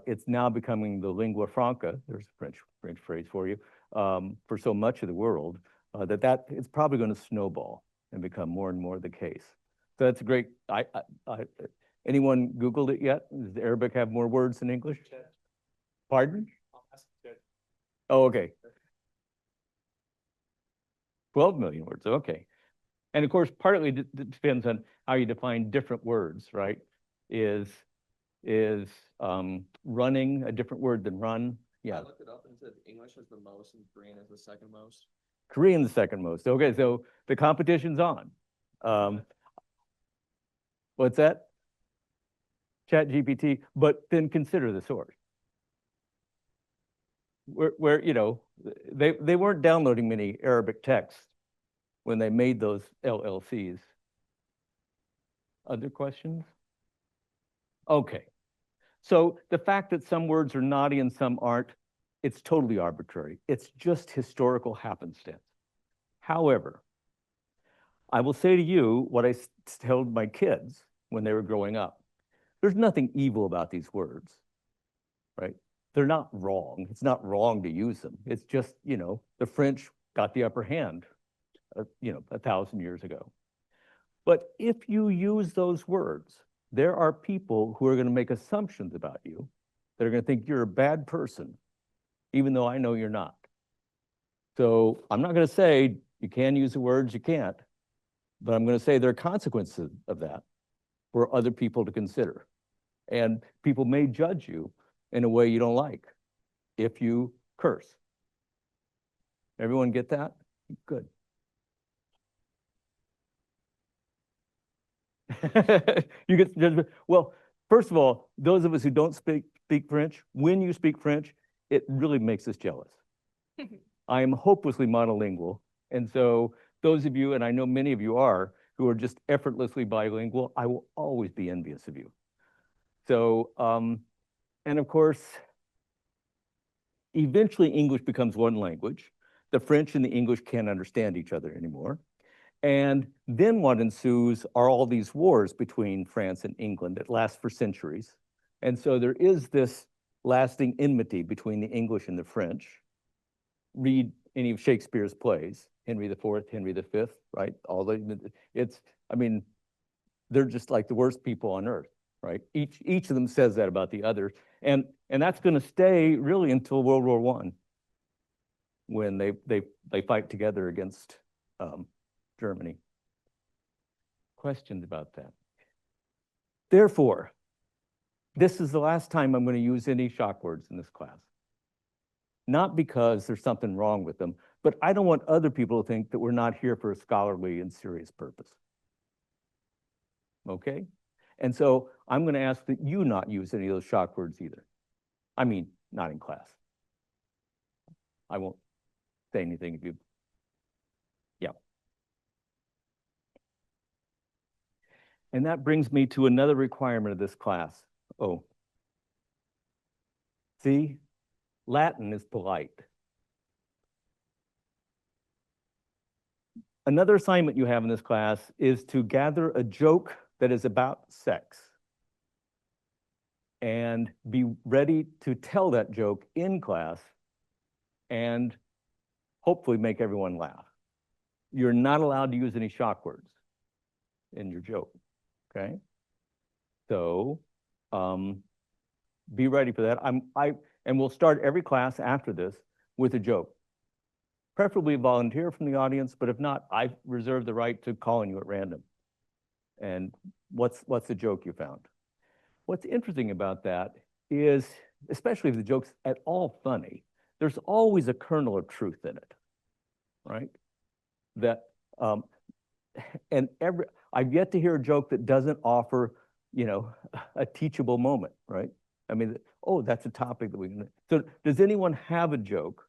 it's now becoming the lingua franca, there's a French phrase for you, for so much of the world, that it's probably going to snowball and become more and more the case. So that's a great, anyone Googled it yet? Does Arabic have more words than English? Pardon? Oh, okay. 12 million words, okay. And of course, partly depends on how you define different words, right? Is running a different word than run? Yeah. I looked it up and it said English is the most and Korean is the second most. Korean the second most. Okay, so the competition's on. What's that? ChatGPT, but then consider the source. Where you know, they weren't downloading many Arabic texts when they made those LLCs. Other questions? Okay. So the fact that some words are naughty and some aren't, it's totally arbitrary. It's just historical happenstance. However, I will say to you what I told my kids when they were growing up. There's nothing evil about these words, right? They're not wrong. It's not wrong to use them. It's just, you know, the French got the upper hand, you know, 1,000 years ago. But if you use those words, there are people who are going to make assumptions about you that are going to think you're a bad person, even though I know you're not. So I'm not going to say you can use the words, you can't, but I'm going to say there are consequences of that for other people to consider. And people may judge you in a way you don't like if you curse. Everyone get that? Good. You get judgment. Well, first of all, those of us who don't speak French, when you speak French, it really makes us jealous. I am hopelessly monolingual. And so those of you, and I know many of you are, who are just effortlessly bilingual, I will always be envious of you. So, and of course, eventually English becomes one language. The French and the English can't understand each other anymore. And then what ensues are all these wars between France and England that last for centuries. And so there is this lasting enmity between the English and the French. Read any of Shakespeare's plays, Henry IV, Henry V, right? I mean, they're just like the worst people on earth, right? Each of them says that about the other. And that's going to stay really until World War I, when they fight together against Germany. Questions about that? Therefore, this is the last time I'm going to use any shock words in this class. Not because there's something wrong with them, but I don't want other people to think that we're not here for a scholarly and serious purpose. Okay? And so I'm going to ask that you not use any of those shock words either. I mean, not in class. I won't say anything if you, yeah. And that brings me to another requirement of this class. Oh, see, Latin is polite. Another assignment you have in this class is to gather a joke that is about sex. and be ready to tell that joke in class and hopefully make everyone laugh. You're not allowed to use any shock words in your joke, okay? So be ready for that. And we'll start every class after this with a joke. Preferably volunteer from the audience, but if not, I reserve the right to call on you at random. And what's the joke you found? What's interesting about that is, especially if the joke's at all funny, there's always a kernel of truth in it, right? That, and I've yet to hear a joke that doesn't offer, you know, a teachable moment, right? I mean, oh, that's a topic that we can. So does anyone have a joke?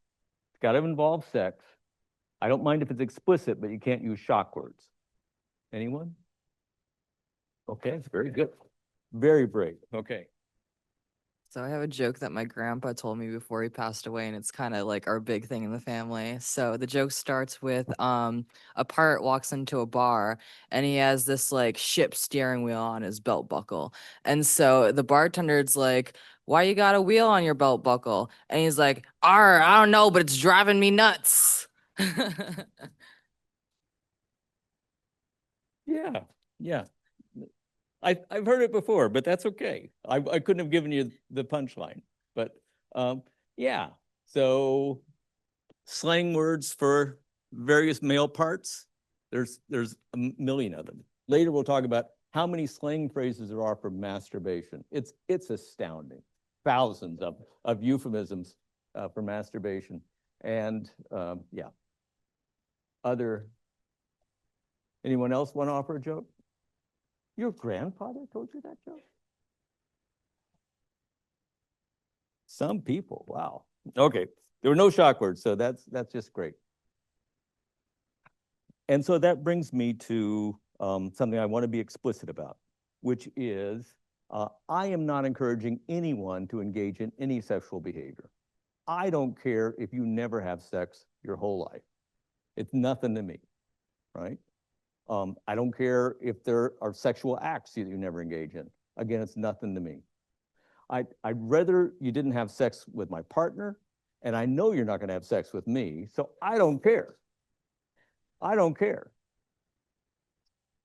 It's got to involve sex. I don't mind if it's explicit, but you can't use shock words. Anyone? Okay, it's very good. Very brave. Okay. So I have a joke that my grandpa told me before he passed away, and it's kind of like our big thing in the family. So the joke starts with a pirate walks into a bar and he has this like ship steering wheel on his belt buckle. And so the bartender's like, "Why you got a wheel on your belt buckle?" And he's like, "Arr, I don't know, but it's driving me nuts." Yeah, yeah. I've heard it before, but that's okay. I couldn't have given you the punchline, but yeah. So slang words for various male parts. There's a million of them. Later we'll talk about how many slang phrases there are for masturbation. It's astounding. Thousands of euphemisms for masturbation. And yeah. Anyone else want to offer a joke? Your grandfather told you that joke? Some people, wow. Okay, there were no shock words, so that's just great. And so that brings me to something I want to be explicit about, which is I am not encouraging anyone to engage in any sexual behavior. I don't care if you never have sex your whole life. It's nothing to me, right? I don't care if there are sexual acts that you never engage in. Again, it's nothing to me. I'd rather you didn't have sex with my partner, and I know you're not going to have sex with me, so I don't care. I don't care.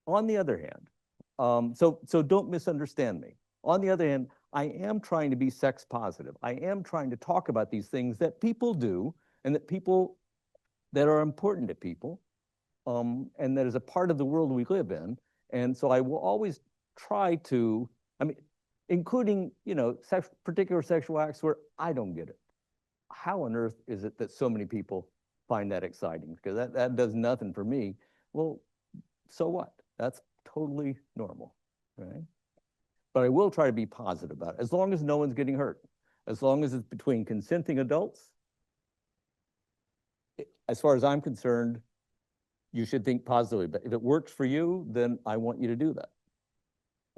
On the other hand, so don't misunderstand me. On the other hand, I am trying to be sex positive. I am trying to talk about these things that people do and that are important to people, and that is a part of the world we live in. And so I will always try to, I mean, including, you know, particular sexual acts where I don't get it. How on earth is it that so many people find that exciting? Because that does nothing for me. Well, so what? That's totally normal, right? But I will try to be positive about it, as long as no one's getting hurt. As long as it's between consenting adults, as far as I'm concerned, you should think positively. But if it works for you, then I want you to do that.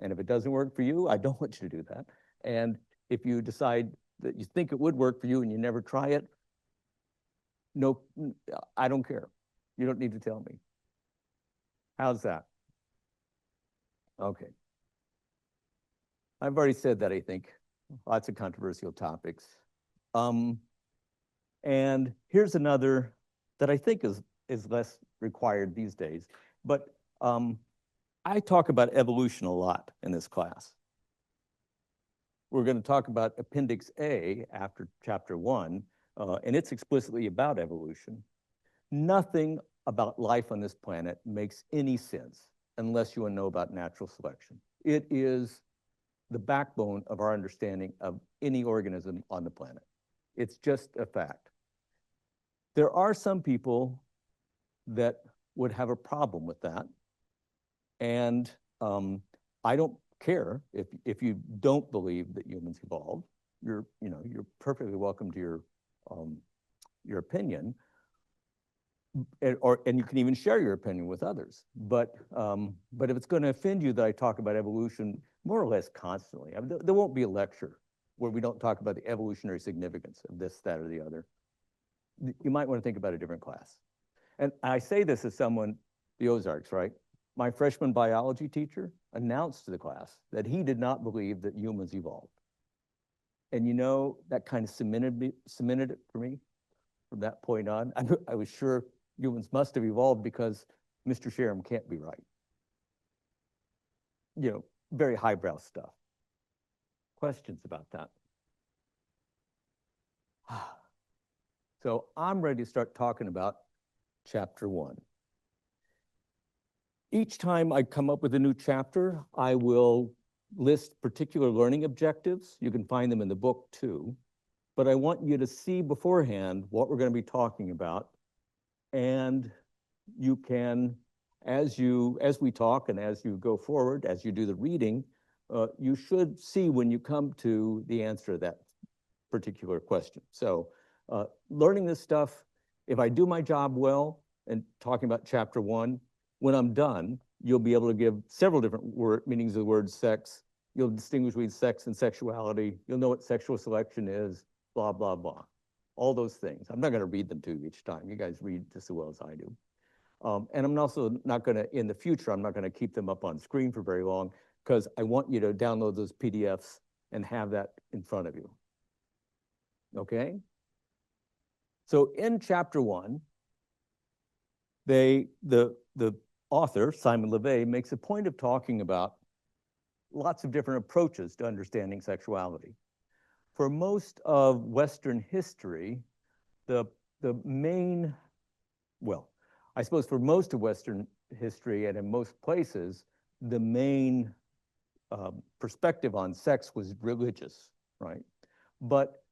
And if it doesn't work for you, I don't want you to do that. And if you decide that you think it would work for you and you never try it, no, I don't care. You don't need to tell me. How's that? Okay. I've already said that, I think. Lots of controversial topics. And here's another that I think is less required these days. But I talk about evolution a lot in this class. We're going to talk about Appendix A after Chapter 1, and it's explicitly about evolution. Nothing about life on this planet makes any sense unless you want to know about natural selection. It is the backbone of our understanding of any organism on the planet. It's just a fact. There are some people that would have a problem with that. And I don't care if you don't believe that humans evolved. You're perfectly welcome to your opinion, and you can even share your opinion with others. But if it's going to offend you that I talk about evolution more or less constantly, I mean, there won't be a lecture where we don't talk about the evolutionary significance of this, that, or the other. You might want to think about a different class. And I say this as someone, the Ozarks, right? My freshman biology teacher announced to the class that he did not believe that humans evolved. And that kind of cemented it for me from that point on. I was sure humans must have evolved because Mr. Sherm can't be right. Very highbrow stuff. Questions about that? So I'm ready to start talking about chapter 1. Each time I come up with a new chapter, I will list particular learning objectives. You can find them in the book too. But I want you to see beforehand what we're going to be talking about. And you can, as we talk and as you go forward, as you do the reading, you should see when you come to the answer to that particular question. So learning this stuff, if I do my job well and talking about chapter 1, when I'm done, you'll be able to give several different meanings of the word sex. You'll distinguish between sex and sexuality. You'll know what sexual selection is, blah, blah, blah. All those things. I'm not going to read them to you each time. You guys read just as well as I do. And I'm also not going to, in the future, I'm not going to keep them up on screen for very long because I want you to download those PDFs and have that in front of you. Okay? So in chapter 1, the author, Simon LeVay, makes a point of talking about lots of different approaches to understanding sexuality. For most of Western history, the main, well, I suppose for most of Western history and in most places, the main perspective on sex was religious, right? But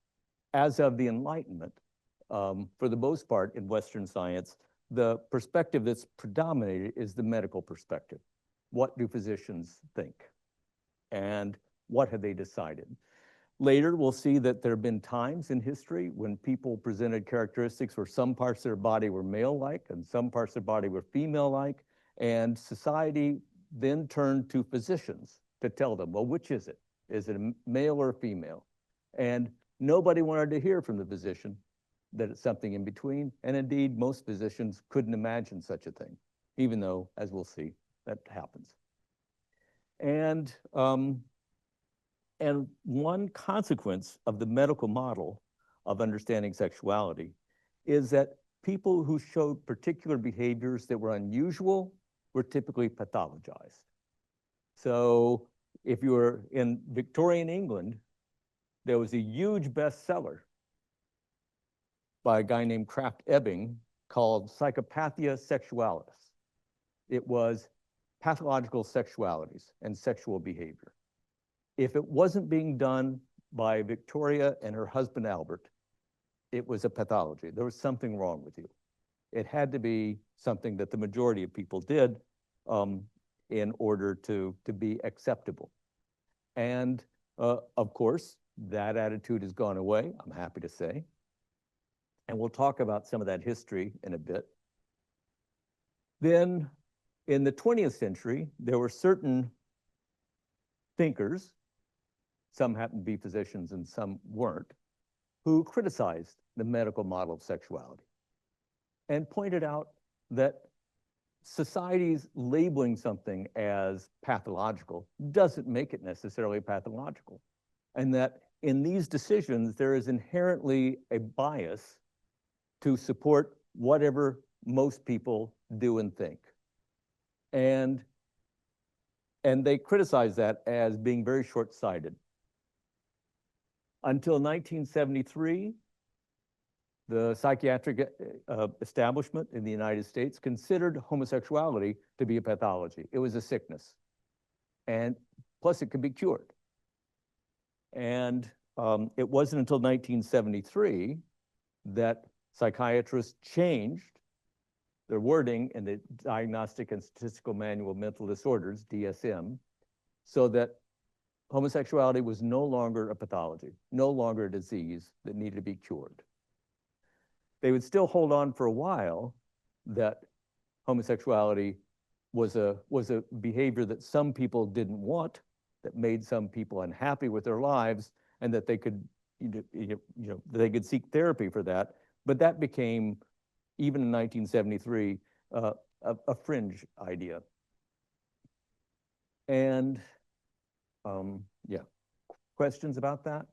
as of the Enlightenment, for the most part in Western science, the perspective that's predominated is the medical perspective. What do physicians think? And what have they decided? Later, we'll see that there have been times in history when people presented characteristics where some parts of their body were male-like and some parts of their body were female-like, and society then turned to physicians to tell them, well, which is it? Is it a male or a female? And nobody wanted to hear from the physician that it's something in between, and indeed, most physicians couldn't imagine such a thing, even though, as we'll see, that happens. And one consequence of the medical model of understanding sexuality is that people who showed particular behaviors that were unusual were typically pathologized. So if you were in Victorian England, there was a huge bestseller by a guy named Krafft Ebing called Psychopathia Sexualis. It was pathological sexualities and sexual behavior. If it wasn't being done by Victoria and her husband Albert, it was a pathology. There was something wrong with you. It had to be something that the majority of people did in order to be acceptable. And of course, that attitude has gone away, I'm happy to say. And we'll talk about some of that history in a bit. Then in the 20th century, there were certain thinkers, some happened to be physicians and some weren't, who criticized the medical model of sexuality and pointed out that society's labeling something as pathological doesn't make it necessarily pathological. And that in these decisions, there is inherently a bias to support whatever most people do and think. And they criticize that as being very short-sighted. Until 1973, the psychiatric establishment in the United States considered homosexuality to be a pathology. It was a sickness. And plus it could be cured. And it wasn't until 1973 that psychiatrists changed their wording in the Diagnostic and Statistical Manual of Mental Disorders, DSM, so that homosexuality was no longer a pathology, no longer a disease that needed to be cured. They would still hold on for a while that homosexuality was a behavior that some people didn't want, that made some people unhappy with their lives, and that they could, they could seek therapy for that. But that became, even in 1973, a fringe idea. And yeah, questions about that?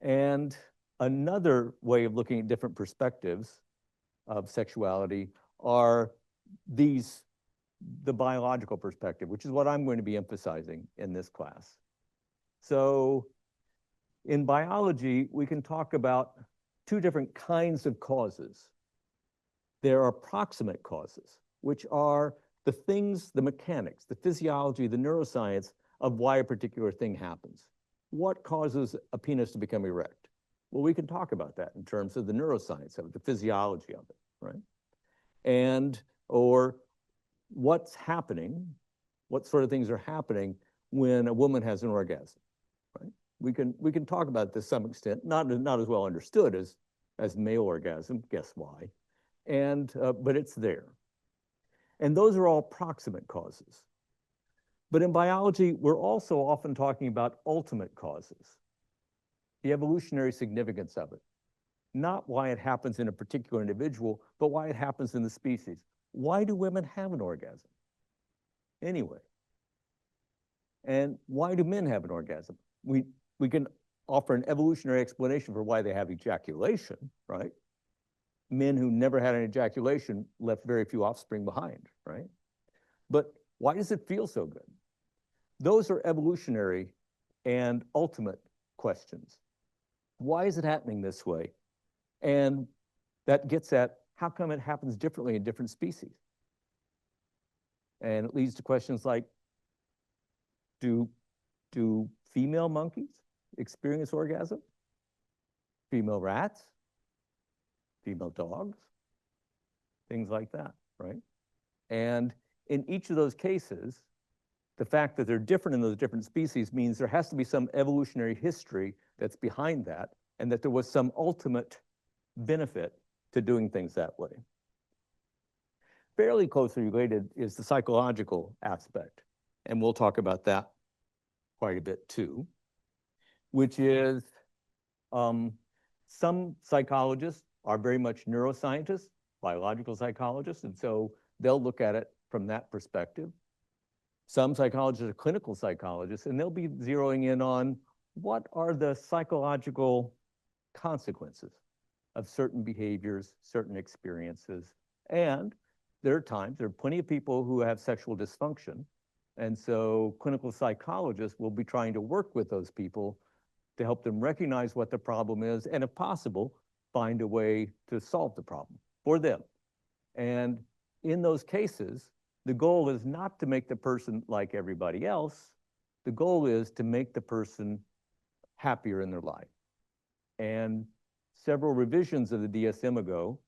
And another way of looking at different perspectives of sexuality are the biological perspective, which is what I'm going to be emphasizing in this class. So in biology, we can talk about two different kinds of causes. There are proximate causes, which are the things, the mechanics, the physiology, the neuroscience of why a particular thing happens. What causes a penis to become erect? Well, we can talk about that in terms of the neuroscience of it, the physiology of it, right? And, or what's happening, what sort of things are happening when a woman has an orgasm, right? We can talk about it to some extent, not as well understood as male orgasm, guess why? And, but it's there. And those are all proximate causes. But in biology, we're also often talking about ultimate causes, the evolutionary significance of it. Not why it happens in a particular individual, but why it happens in the species. Why do women have an orgasm? Anyway. And why do men have an orgasm? We can offer an evolutionary explanation for why they have ejaculation, right? Men who never had an ejaculation left very few offspring behind, right? But why does it feel so good? Those are evolutionary and ultimate questions. Why is it happening this way? And that gets at how come it happens differently in different species? And it leads to questions like, do female monkeys experience orgasm? Female rats? Female dogs? Things like that, right? And in each of those cases, the fact that they're different in those different species means there has to be some evolutionary history that's behind that, and that there was some ultimate benefit to doing things that way. Fairly closely related is the psychological aspect, and we'll talk about that quite a bit too, which is some psychologists are very much neuroscientists, biological psychologists, and so they'll look at it from that perspective. Some psychologists are clinical psychologists, and they'll be zeroing in on what are the psychological consequences of certain behaviors, certain experiences. And there are plenty of people who have sexual dysfunction. And so clinical psychologists will be trying to work with those people to help them recognize what the problem is, and if possible, find a way to solve the problem for them. And in those cases, the goal is not to make the person like everybody else. The goal is to make the person happier in their life. And several revisions of the DSM ago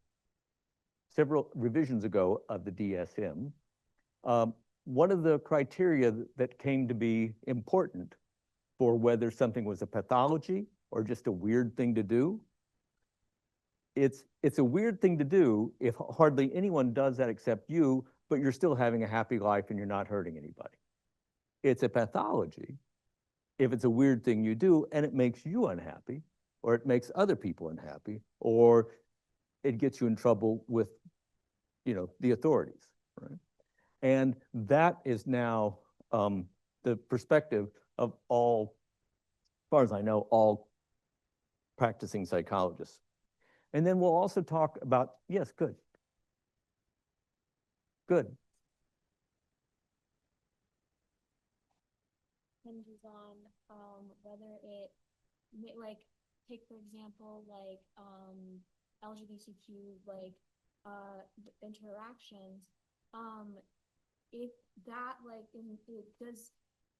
of the DSM, one of the criteria that came to be important for whether something was a pathology or just a weird thing to do, it's a weird thing to do if hardly anyone does that except you, but you're still having a happy life and you're not hurting anybody. It's a pathology if it's a weird thing you do and it makes you unhappy, or it makes other people unhappy, or it gets you in trouble with, the authorities, right? And that is now the perspective of all, as far as I know, all practicing psychologists. And then we'll also talk about, yes, good. Hinges on whether it, like, take for example, like LGBTQ interactions. If that, like, does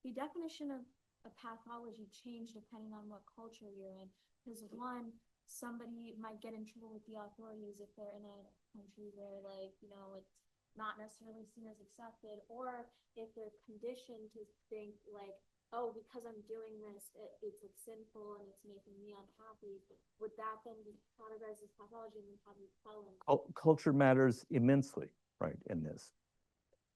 the definition of a pathology change depending on what culture you're in? Because one, somebody might get in trouble with the authorities if they're in a country where, like, it's not necessarily seen as accepted, or if they're conditioned to think like, oh, because I'm doing this, it's sinful and it's making me unhappy. Would that then be categorized as pathology, and then how do you tell them? Culture matters immensely, right, in this.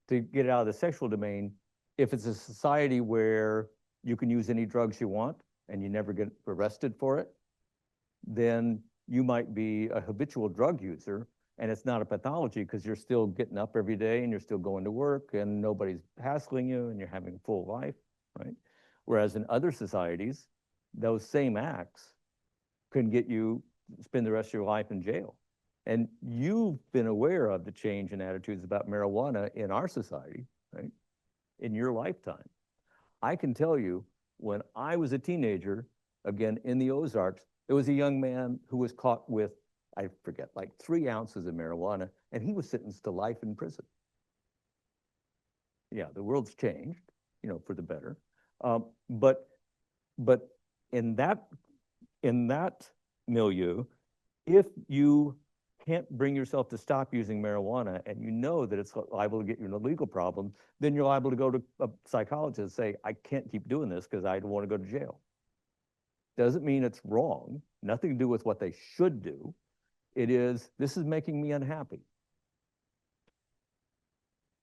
To get out of the sexual domain, if it's a society where you can use any drugs you want and you never get arrested for it, then you might be a habitual drug user, and it's not a pathology because you're still getting up every day and you're still going to work and nobody's hassling you and you're having a full life, right? Whereas in other societies, those same acts can get you spend the rest of your life in jail. And you've been aware of the change in attitudes about marijuana in our society, right? In your lifetime. I can tell you, when I was a teenager, again, in the Ozarks, there was a young man who was caught with, I forget, like 3 ounces of marijuana, and he was sentenced to life in prison. Yeah, the world's changed, you know, for the better. But in that milieu, if you can't bring yourself to stop using marijuana and you know that it's liable to get you in a legal problem, then you're liable to go to a psychologist and say, I can't keep doing this because I don't want to go to jail. Doesn't mean it's wrong, nothing to do with what they should do. It is, this is making me unhappy.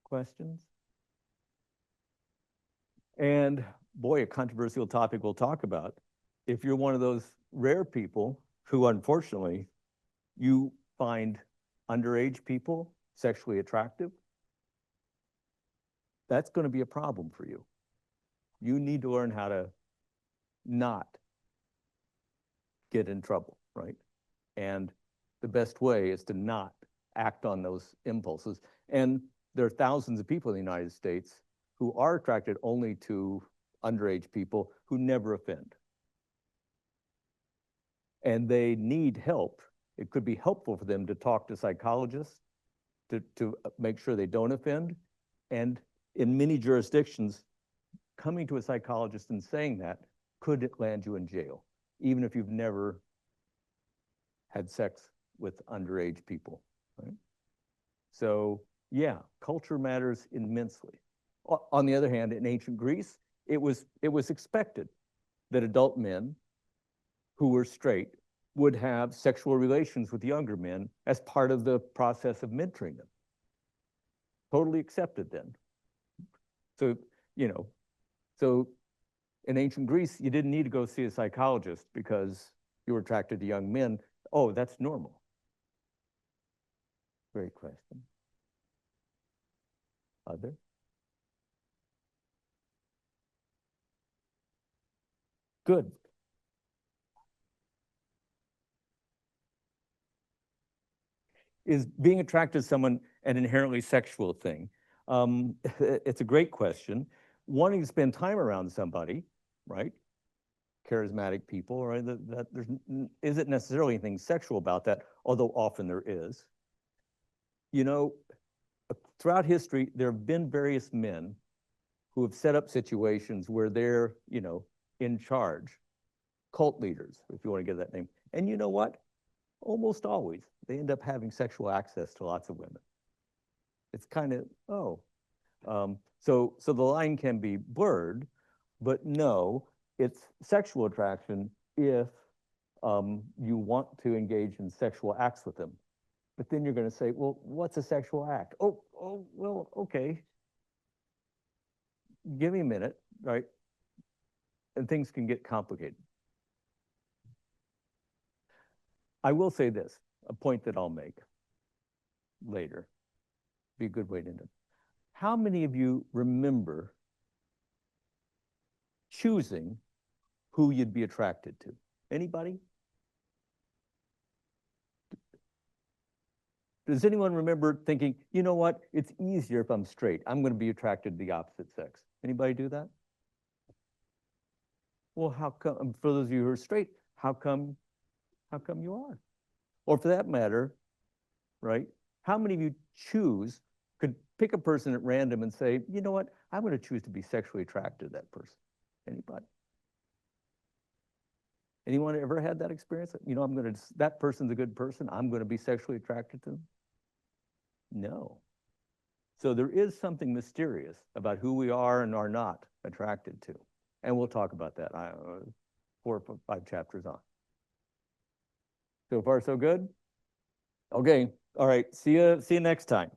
Questions? And boy, a controversial topic we'll talk about. If you're one of those rare people who unfortunately you find underage people sexually attractive, that's going to be a problem for you. You need to learn how to not get in trouble, right? And the best way is to not act on those impulses. And there are thousands of people in the United States who are attracted only to underage people who never offend. And they need help. It could be helpful for them to talk to psychologists to make sure they don't offend. And in many jurisdictions, coming to a psychologist and saying that could land you in jail, even if you've never had sex with underage people, right? So yeah, culture matters immensely. On the other hand, in ancient Greece, it was expected that adult men who were straight would have sexual relations with younger men as part of the process of mentoring them. Totally accepted then. So, you know, so in ancient Greece, you didn't need to go see a psychologist because you were attracted to young men. Oh, that's normal. Great question. Other? Good. Is being attracted to someone an inherently sexual thing? It's a great question. Wanting to spend time around somebody, right? Charismatic people, right? That there isn't necessarily anything sexual about that, although often there is. You know, throughout history, there have been various men who have set up situations where they're, you know, in charge, cult leaders, if you want to give that name. And you know what? Almost always, they end up having sexual access to lots of women. It's kind of, oh. So the line can be blurred, but no, it's sexual attraction if you want to engage in sexual acts with them. But then you're going to say, well, what's a sexual act? Oh, well, okay. Give me a minute, right? And things can get complicated. I will say this, a point that I'll make later, be a good way to end it. How many of you remember choosing who you'd be attracted to? Anybody? Does anyone remember thinking, you know what, it's easier if I'm straight. I'm going to be attracted to the opposite sex. Anybody do that? Well, how come, for those of you who are straight, how come you are? Or for that matter, right? How many of you could pick a person at random and say, you know what, I'm going to choose to be sexually attracted to that person? Anybody? Anyone ever had that experience? You know, that person's a good person, I'm going to be sexually attracted to them? No. So there is something mysterious about who we are and are not attracted to. And we'll talk about that 4 or 5 chapters on. So far, so good? Okay. All right. See you next time.